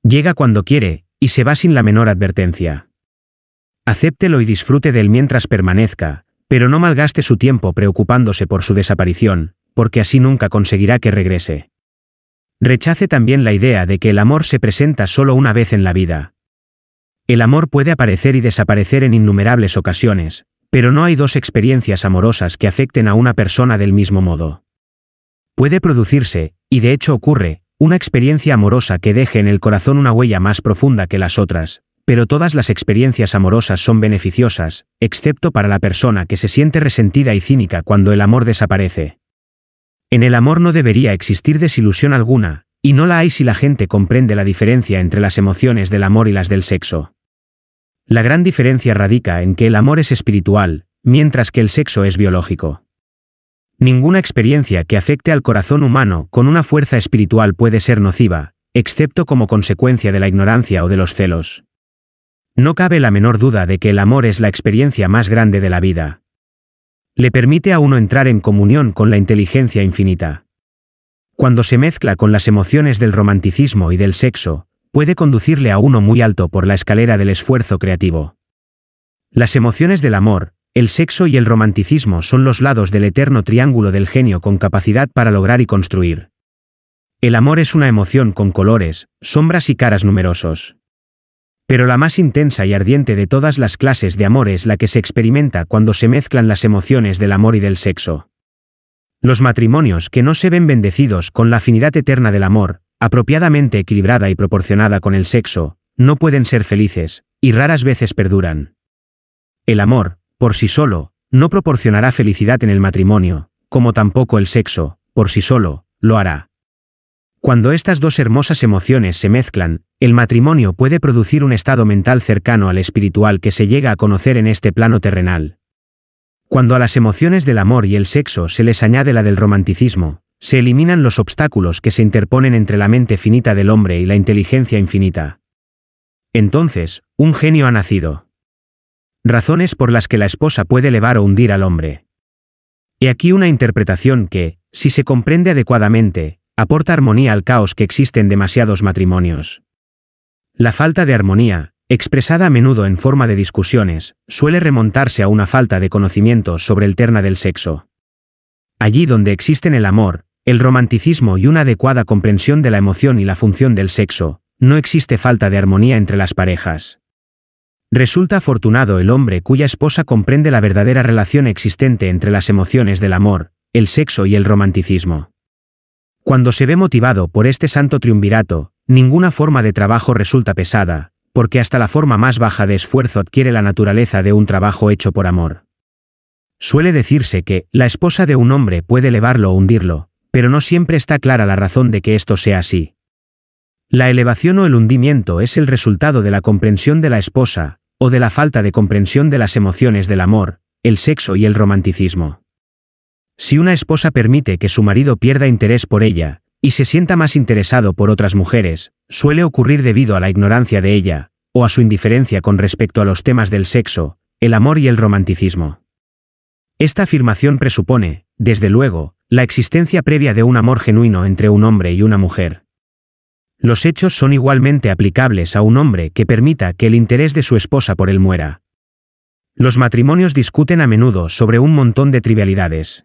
[SPEAKER 1] Llega cuando quiere, y se va sin la menor advertencia. Acéptelo y disfrute de él mientras permanezca, pero no malgaste su tiempo preocupándose por su desaparición, porque así nunca conseguirá que regrese. Rechace también la idea de que el amor se presenta solo una vez en la vida. El amor puede aparecer y desaparecer en innumerables ocasiones, pero no hay dos experiencias amorosas que afecten a una persona del mismo modo. Puede producirse, y de hecho ocurre, una experiencia amorosa que deje en el corazón una huella más profunda que las otras, pero todas las experiencias amorosas son beneficiosas, excepto para la persona que se siente resentida y cínica cuando el amor desaparece. En el amor no debería existir desilusión alguna, y no la hay si la gente comprende la diferencia entre las emociones del amor y las del sexo. La gran diferencia radica en que el amor es espiritual, mientras que el sexo es biológico. Ninguna experiencia que afecte al corazón humano con una fuerza espiritual puede ser nociva, excepto como consecuencia de la ignorancia o de los celos. No cabe la menor duda de que el amor es la experiencia más grande de la vida. Le permite a uno entrar en comunión con la inteligencia infinita. Cuando se mezcla con las emociones del romanticismo y del sexo, puede conducirle a uno muy alto por la escalera del esfuerzo creativo. Las emociones del amor, el sexo y el romanticismo son los lados del eterno triángulo del genio con capacidad para lograr y construir. El amor es una emoción con colores, sombras y caras numerosos. Pero la más intensa y ardiente de todas las clases de amor es la que se experimenta cuando se mezclan las emociones del amor y del sexo. Los matrimonios que no se ven bendecidos con la afinidad eterna del amor, apropiadamente equilibrada y proporcionada con el sexo, no pueden ser felices, y raras veces perduran. El amor, por sí solo, no proporcionará felicidad en el matrimonio, como tampoco el sexo, por sí solo, lo hará. Cuando estas dos hermosas emociones se mezclan, el matrimonio puede producir un estado mental cercano al espiritual que se llega a conocer en este plano terrenal. Cuando a las emociones del amor y el sexo se les añade la del romanticismo, se eliminan los obstáculos que se interponen entre la mente finita del hombre y la inteligencia infinita. Entonces, un genio ha nacido. Razones por las que la esposa puede elevar o hundir al hombre. He aquí una interpretación que, si se comprende adecuadamente, aporta armonía al caos que existe en demasiados matrimonios. La falta de armonía, expresada a menudo en forma de discusiones, suele remontarse a una falta de conocimiento sobre el terna del sexo. Allí donde existen el amor, el romanticismo y una adecuada comprensión de la emoción y la función del sexo, no existe falta de armonía entre las parejas. Resulta afortunado el hombre cuya esposa comprende la verdadera relación existente entre las emociones del amor, el sexo y el romanticismo. Cuando se ve motivado por este santo triunvirato, ninguna forma de trabajo resulta pesada, porque hasta la forma más baja de esfuerzo adquiere la naturaleza de un trabajo hecho por amor. Suele decirse que la esposa de un hombre puede elevarlo o hundirlo, pero no siempre está clara la razón de que esto sea así. La elevación o el hundimiento es el resultado de la comprensión de la esposa, o de la falta de comprensión de las emociones del amor, el sexo y el romanticismo. Si una esposa permite que su marido pierda interés por ella, y se sienta más interesado por otras mujeres, suele ocurrir debido a la ignorancia de ella, o a su indiferencia con respecto a los temas del sexo, el amor y el romanticismo. Esta afirmación presupone, desde luego, la existencia previa de un amor genuino entre un hombre y una mujer. Los hechos son igualmente aplicables a un hombre que permita que el interés de su esposa por él muera. Los matrimonios discuten a menudo sobre un montón de trivialidades.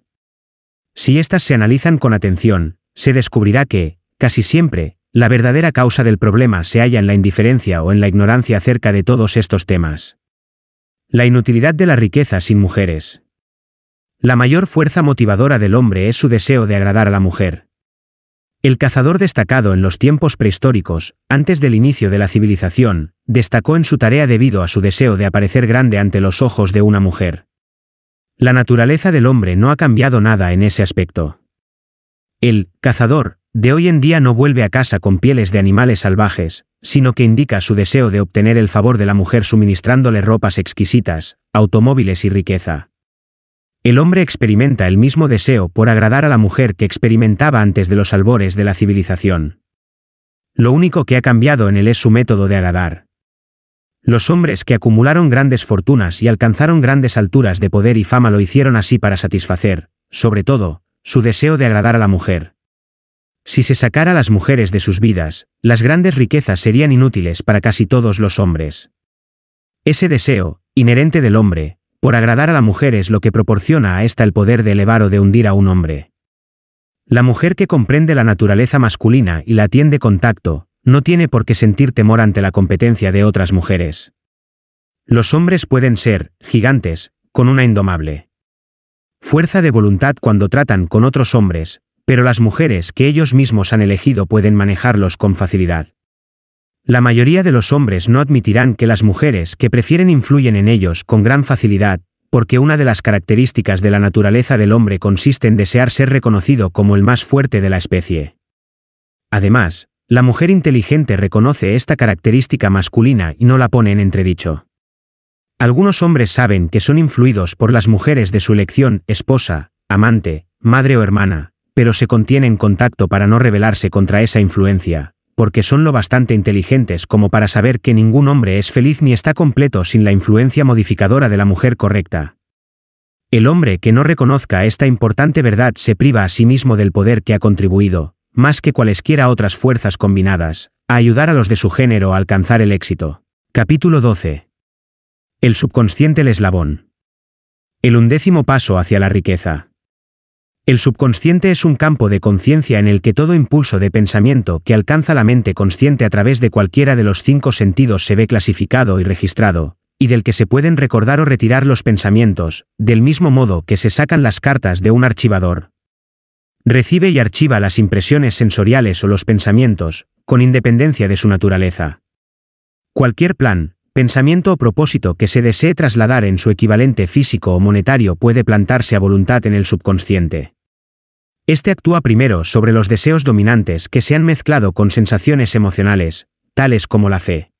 [SPEAKER 1] Si éstas se analizan con atención, se descubrirá que, casi siempre, la verdadera causa del problema se halla en la indiferencia o en la ignorancia acerca de todos estos temas. La inutilidad de la riqueza sin mujeres. La mayor fuerza motivadora del hombre es su deseo de agradar a la mujer. El cazador destacado en los tiempos prehistóricos, antes del inicio de la civilización, destacó en su tarea debido a su deseo de aparecer grande ante los ojos de una mujer. La naturaleza del hombre no ha cambiado nada en ese aspecto. El cazador de hoy en día no vuelve a casa con pieles de animales salvajes, sino que indica su deseo de obtener el favor de la mujer suministrándole ropas exquisitas, automóviles y riqueza. El hombre experimenta el mismo deseo por agradar a la mujer que experimentaba antes de los albores de la civilización. Lo único que ha cambiado en él es su método de agradar. Los hombres que acumularon grandes fortunas y alcanzaron grandes alturas de poder y fama lo hicieron así para satisfacer, sobre todo, su deseo de agradar a la mujer. Si se sacara a las mujeres de sus vidas, las grandes riquezas serían inútiles para casi todos los hombres. Ese deseo, inherente del hombre, por agradar a la mujer es lo que proporciona a ésta el poder de elevar o de hundir a un hombre. La mujer que comprende la naturaleza masculina y la atiende con tacto, no tiene por qué sentir temor ante la competencia de otras mujeres. Los hombres pueden ser gigantes, con una indomable fuerza de voluntad cuando tratan con otros hombres, pero las mujeres que ellos mismos han elegido pueden manejarlos con facilidad. La mayoría de los hombres no admitirán que las mujeres que prefieren influyen en ellos con gran facilidad, porque una de las características de la naturaleza del hombre consiste en desear ser reconocido como el más fuerte de la especie. Además, la mujer inteligente reconoce esta característica masculina y no la pone en entredicho. Algunos hombres saben que son influidos por las mujeres de su elección, esposa, amante, madre o hermana, pero se contiene en contacto para no rebelarse contra esa influencia, porque son lo bastante inteligentes como para saber que ningún hombre es feliz ni está completo sin la influencia modificadora de la mujer correcta. El hombre que no reconozca esta importante verdad se priva a sí mismo del poder que ha contribuido, más que cualesquiera otras fuerzas combinadas, a ayudar a los de su género a alcanzar el éxito. Capítulo 12. El subconsciente, el eslabón. El 11º paso hacia la riqueza. El subconsciente es un campo de conciencia en el que todo impulso de pensamiento que alcanza la mente consciente a través de cualquiera de los 5 sentidos se ve clasificado y registrado, y del que se pueden recordar o retirar los pensamientos, del mismo modo que se sacan las cartas de un archivador. Recibe y archiva las impresiones sensoriales o los pensamientos, con independencia de su naturaleza. Cualquier plan, pensamiento o propósito que se desee trasladar en su equivalente físico o monetario puede plantarse a voluntad en el subconsciente. Este actúa primero sobre los deseos dominantes que se han mezclado con sensaciones emocionales, tales como la fe.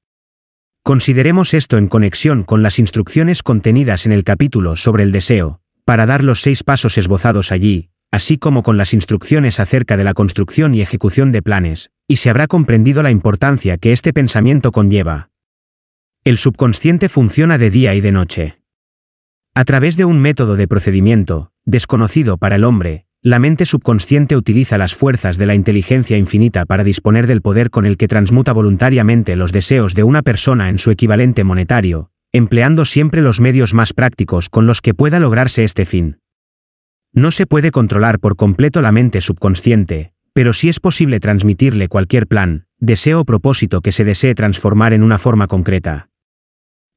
[SPEAKER 1] Consideremos esto en conexión con las instrucciones contenidas en el capítulo sobre el deseo, para dar los 6 pasos esbozados allí, así como con las instrucciones acerca de la construcción y ejecución de planes, y se habrá comprendido la importancia que este pensamiento conlleva. El subconsciente funciona de día y de noche. A través de un método de procedimiento, desconocido para el hombre, la mente subconsciente utiliza las fuerzas de la inteligencia infinita para disponer del poder con el que transmuta voluntariamente los deseos de una persona en su equivalente monetario, empleando siempre los medios más prácticos con los que pueda lograrse este fin. No se puede controlar por completo la mente subconsciente, pero sí es posible transmitirle cualquier plan, deseo o propósito que se desee transformar en una forma concreta.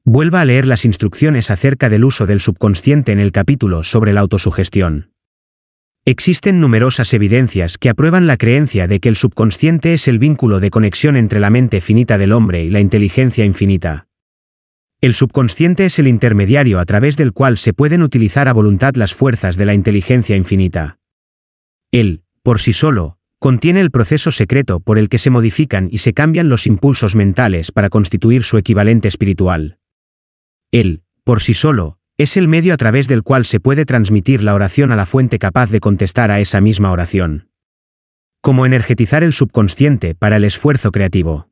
[SPEAKER 1] Vuelva a leer las instrucciones acerca del uso del subconsciente en el capítulo sobre la autosugestión. Existen numerosas evidencias que aprueban la creencia de que el subconsciente es el vínculo de conexión entre la mente finita del hombre y la inteligencia infinita. El subconsciente es el intermediario a través del cual se pueden utilizar a voluntad las fuerzas de la inteligencia infinita. Él, por sí solo, contiene el proceso secreto por el que se modifican y se cambian los impulsos mentales para constituir su equivalente espiritual. Él, por sí solo, es el medio a través del cual se puede transmitir la oración a la fuente capaz de contestar a esa misma oración. Cómo energetizar el subconsciente para el esfuerzo creativo.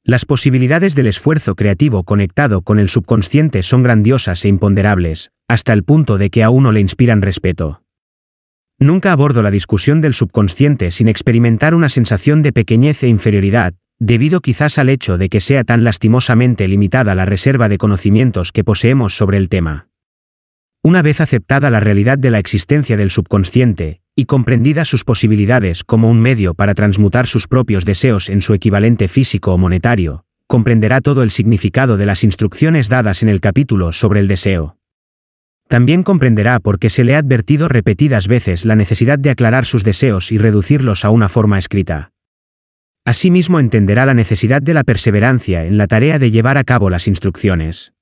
[SPEAKER 1] Las posibilidades del esfuerzo creativo conectado con el subconsciente son grandiosas e imponderables, hasta el punto de que a uno le inspiran respeto. Nunca abordo la discusión del subconsciente sin experimentar una sensación de pequeñez e inferioridad, debido quizás al hecho de que sea tan lastimosamente limitada la reserva de conocimientos que poseemos sobre el tema. Una vez aceptada la realidad de la existencia del subconsciente, y comprendidas sus posibilidades como un medio para transmutar sus propios deseos en su equivalente físico o monetario, comprenderá todo el significado de las instrucciones dadas en el capítulo sobre el deseo. También comprenderá por qué se le ha advertido repetidas veces la necesidad de aclarar sus deseos y reducirlos a una forma escrita. Asimismo entenderá la necesidad de la perseverancia en la tarea de llevar a cabo las instrucciones.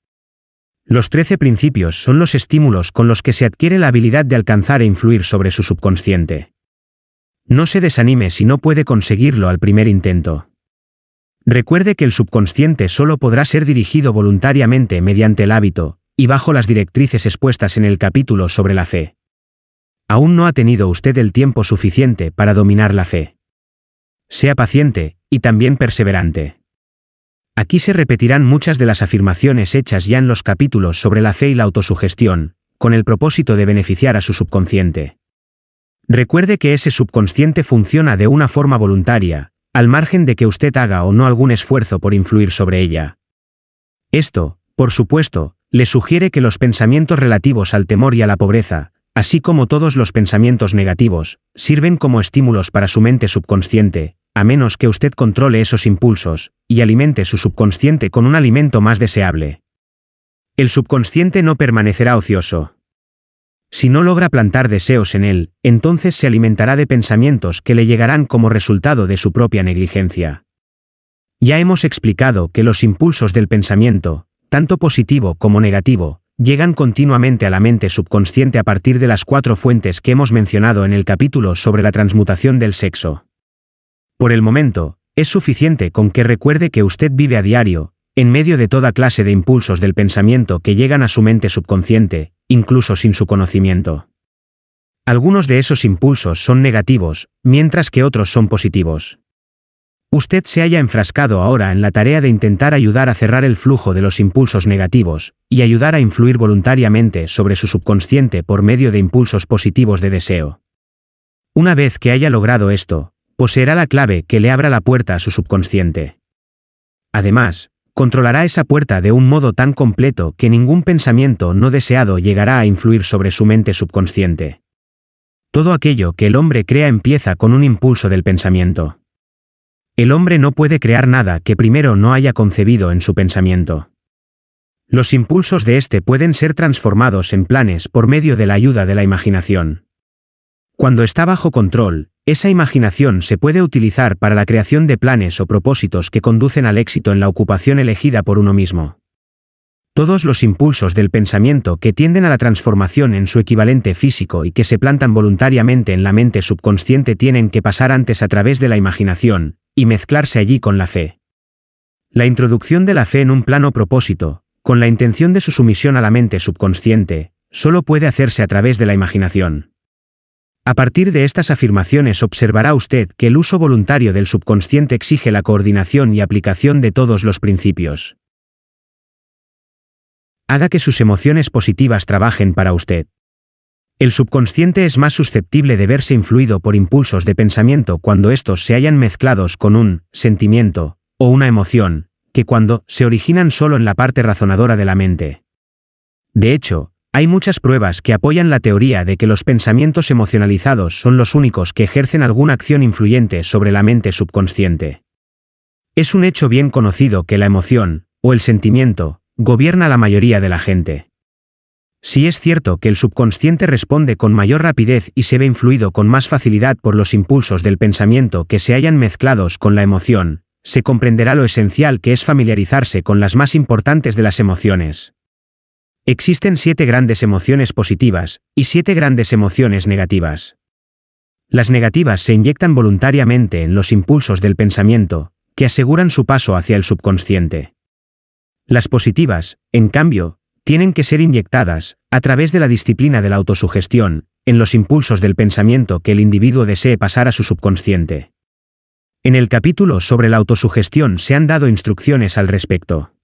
[SPEAKER 1] Los 13 principios son los estímulos con los que se adquiere la habilidad de alcanzar e influir sobre su subconsciente. No se desanime si no puede conseguirlo al primer intento. Recuerde que el subconsciente solo podrá ser dirigido voluntariamente mediante el hábito, y bajo las directrices expuestas en el capítulo sobre la fe. Aún no ha tenido usted el tiempo suficiente para dominar la fe. Sea paciente, y también perseverante. Aquí se repetirán muchas de las afirmaciones hechas ya en los capítulos sobre la fe y la autosugestión, con el propósito de beneficiar a su subconsciente. Recuerde que ese subconsciente funciona de una forma voluntaria, al margen de que usted haga o no algún esfuerzo por influir sobre ella. Esto, por supuesto, le sugiere que los pensamientos relativos al temor y a la pobreza, así como todos los pensamientos negativos, sirven como estímulos para su mente subconsciente, a menos que usted controle esos impulsos, y alimente su subconsciente con un alimento más deseable. El subconsciente no permanecerá ocioso. Si no logra plantar deseos en él, entonces se alimentará de pensamientos que le llegarán como resultado de su propia negligencia. Ya hemos explicado que los impulsos del pensamiento, tanto positivo como negativo, llegan continuamente a la mente subconsciente a partir de las 4 fuentes que hemos mencionado en el capítulo sobre la transmutación del sexo. Por el momento, es suficiente con que recuerde que usted vive a diario, en medio de toda clase de impulsos del pensamiento que llegan a su mente subconsciente, incluso sin su conocimiento. Algunos de esos impulsos son negativos, mientras que otros son positivos. Usted se halla enfrascado ahora en la tarea de intentar ayudar a cerrar el flujo de los impulsos negativos, y ayudar a influir voluntariamente sobre su subconsciente por medio de impulsos positivos de deseo. Una vez que haya logrado esto, poseerá la clave que le abra la puerta a su subconsciente. Además, controlará esa puerta de un modo tan completo que ningún pensamiento no deseado llegará a influir sobre su mente subconsciente. Todo aquello que el hombre crea empieza con un impulso del pensamiento. El hombre no puede crear nada que primero no haya concebido en su pensamiento. Los impulsos de éste pueden ser transformados en planes por medio de la ayuda de la imaginación. Cuando está bajo control, esa imaginación se puede utilizar para la creación de planes o propósitos que conducen al éxito en la ocupación elegida por uno mismo. Todos los impulsos del pensamiento que tienden a la transformación en su equivalente físico y que se plantan voluntariamente en la mente subconsciente tienen que pasar antes a través de la imaginación, y mezclarse allí con la fe. La introducción de la fe en un plano propósito, con la intención de su sumisión a la mente subconsciente, solo puede hacerse a través de la imaginación. A partir de estas afirmaciones observará usted que el uso voluntario del subconsciente exige la coordinación y aplicación de todos los principios. Haga que sus emociones positivas trabajen para usted. El subconsciente es más susceptible de verse influido por impulsos de pensamiento cuando estos se hallan mezclados con un sentimiento o una emoción, que cuando se originan solo en la parte razonadora de la mente. De hecho, hay muchas pruebas que apoyan la teoría de que los pensamientos emocionalizados son los únicos que ejercen alguna acción influyente sobre la mente subconsciente. Es un hecho bien conocido que la emoción, o el sentimiento, gobierna a la mayoría de la gente. Si es cierto que el subconsciente responde con mayor rapidez y se ve influido con más facilidad por los impulsos del pensamiento que se hallan mezclados con la emoción, se comprenderá lo esencial que es familiarizarse con las más importantes de las emociones. Existen 7 grandes emociones positivas, y 7 grandes emociones negativas. Las negativas se inyectan voluntariamente en los impulsos del pensamiento, que aseguran su paso hacia el subconsciente. Las positivas, en cambio, tienen que ser inyectadas, a través de la disciplina de la autosugestión, en los impulsos del pensamiento que el individuo desee pasar a su subconsciente. En el capítulo sobre la autosugestión se han dado instrucciones al respecto.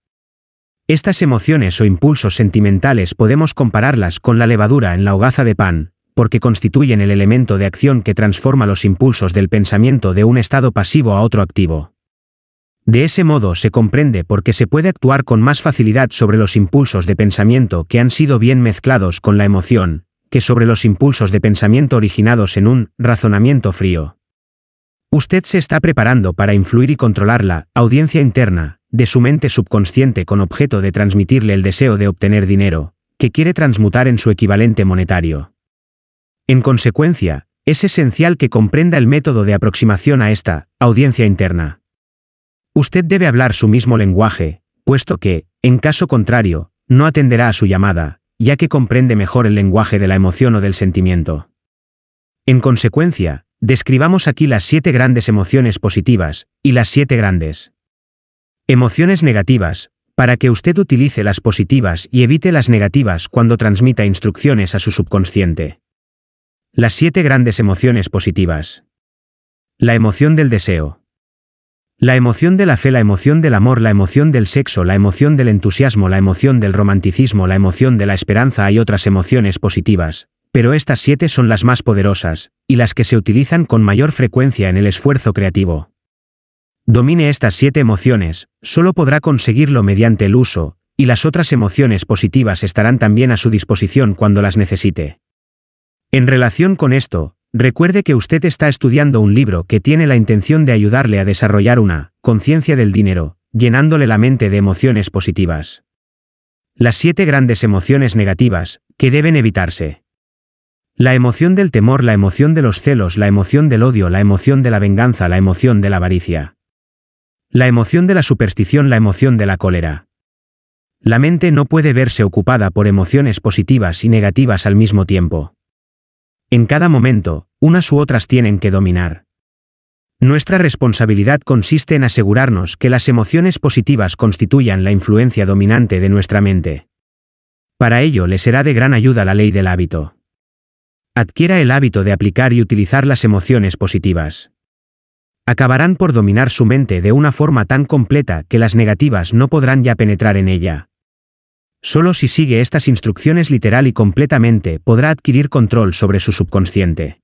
[SPEAKER 1] Estas emociones o impulsos sentimentales podemos compararlas con la levadura en la hogaza de pan, porque constituyen el elemento de acción que transforma los impulsos del pensamiento de un estado pasivo a otro activo. De ese modo se comprende por qué se puede actuar con más facilidad sobre los impulsos de pensamiento que han sido bien mezclados con la emoción, que sobre los impulsos de pensamiento originados en un razonamiento frío. Usted se está preparando para influir y controlar la audiencia interna de su mente subconsciente con objeto de transmitirle el deseo de obtener dinero, que quiere transmutar en su equivalente monetario. En consecuencia, es esencial que comprenda el método de aproximación a esta audiencia interna. Usted debe hablar su mismo lenguaje, puesto que, en caso contrario, no atenderá a su llamada, ya que comprende mejor el lenguaje de la emoción o del sentimiento. En consecuencia, describamos aquí las 7 grandes emociones positivas, y las 7 grandes emociones negativas, para que usted utilice las positivas y evite las negativas cuando transmita instrucciones a su subconsciente. Las 7 grandes emociones positivas. La emoción del deseo. La emoción de la fe, la emoción del amor, la emoción del sexo, la emoción del entusiasmo, la emoción del romanticismo, la emoción de la esperanza. Hay otras emociones positivas, pero estas 7 son las más poderosas, y las que se utilizan con mayor frecuencia en el esfuerzo creativo. Domine estas 7 emociones, solo podrá conseguirlo mediante el uso, y las otras emociones positivas estarán también a su disposición cuando las necesite. En relación con esto, recuerde que usted está estudiando un libro que tiene la intención de ayudarle a desarrollar una conciencia del dinero, llenándole la mente de emociones positivas. Las 7 grandes emociones negativas, que deben evitarse. La emoción del temor, la emoción de los celos, la emoción del odio, la emoción de la venganza, la emoción de la avaricia. La emoción de la superstición, la emoción de la cólera. La mente no puede verse ocupada por emociones positivas y negativas al mismo tiempo. En cada momento, unas u otras tienen que dominar. Nuestra responsabilidad consiste en asegurarnos que las emociones positivas constituyan la influencia dominante de nuestra mente. Para ello le será de gran ayuda la ley del hábito. Adquiera el hábito de aplicar y utilizar las emociones positivas. Acabarán por dominar su mente de una forma tan completa que las negativas no podrán ya penetrar en ella. Solo si sigue estas instrucciones literal y completamente podrá adquirir control sobre su subconsciente.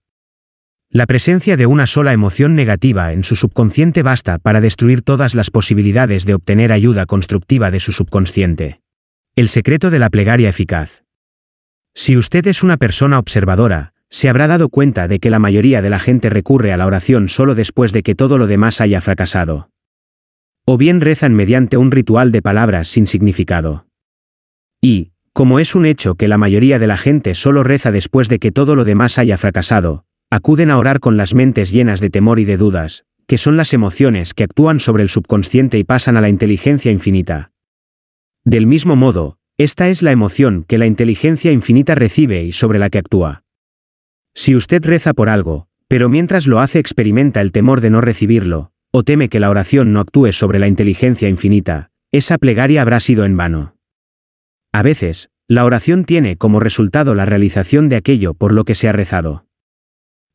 [SPEAKER 1] La presencia de una sola emoción negativa en su subconsciente basta para destruir todas las posibilidades de obtener ayuda constructiva de su subconsciente. El secreto de la plegaria eficaz. Si usted es una persona observadora, se habrá dado cuenta de que la mayoría de la gente recurre a la oración solo después de que todo lo demás haya fracasado. O bien rezan mediante un ritual de palabras sin significado. Y, como es un hecho que la mayoría de la gente solo reza después de que todo lo demás haya fracasado, acuden a orar con las mentes llenas de temor y de dudas, que son las emociones que actúan sobre el subconsciente y pasan a la inteligencia infinita. Del mismo modo, esta es la emoción que la inteligencia infinita recibe y sobre la que actúa. Si usted reza por algo, pero mientras lo hace experimenta el temor de no recibirlo, o teme que la oración no actúe sobre la inteligencia infinita, esa plegaria habrá sido en vano. A veces, la oración tiene como resultado la realización de aquello por lo que se ha rezado.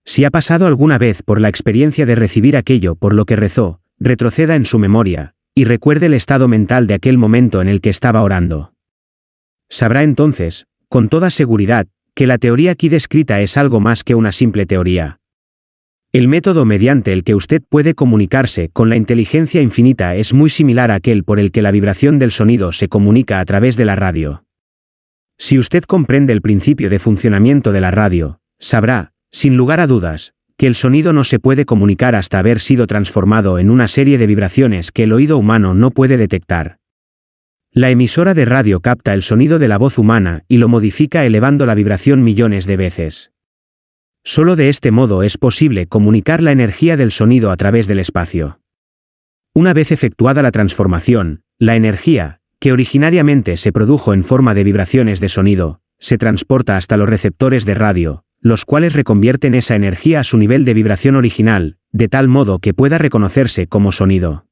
[SPEAKER 1] Si ha pasado alguna vez por la experiencia de recibir aquello por lo que rezó, retroceda en su memoria, y recuerde el estado mental de aquel momento en el que estaba orando. Sabrá entonces, con toda seguridad, que la teoría aquí descrita es algo más que una simple teoría. El método mediante el que usted puede comunicarse con la inteligencia infinita es muy similar a aquel por el que la vibración del sonido se comunica a través de la radio. Si usted comprende el principio de funcionamiento de la radio, sabrá, sin lugar a dudas, que el sonido no se puede comunicar hasta haber sido transformado en una serie de vibraciones que el oído humano no puede detectar. La emisora de radio capta el sonido de la voz humana y lo modifica elevando la vibración millones de veces. Solo de este modo es posible comunicar la energía del sonido a través del espacio. Una vez efectuada la transformación, la energía, que originariamente se produjo en forma de vibraciones de sonido, se transporta hasta los receptores de radio, los cuales reconvierten esa energía a su nivel de vibración original, de tal modo que pueda reconocerse como sonido.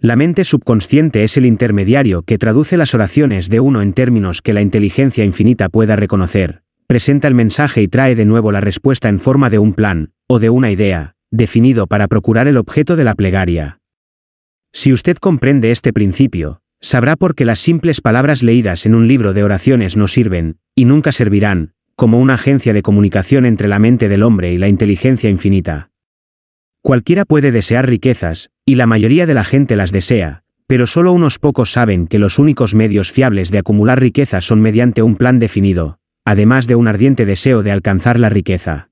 [SPEAKER 1] La mente subconsciente es el intermediario que traduce las oraciones de uno en términos que la inteligencia infinita pueda reconocer, presenta el mensaje y trae de nuevo la respuesta en forma de un plan, o de una idea, definido para procurar el objeto de la plegaria. Si usted comprende este principio, sabrá por qué las simples palabras leídas en un libro de oraciones no sirven, y nunca servirán, como una agencia de comunicación entre la mente del hombre y la inteligencia infinita. Cualquiera puede desear riquezas, y la mayoría de la gente las desea, pero solo unos pocos saben que los únicos medios fiables de acumular riqueza son mediante un plan definido, además de un ardiente deseo de alcanzar la riqueza.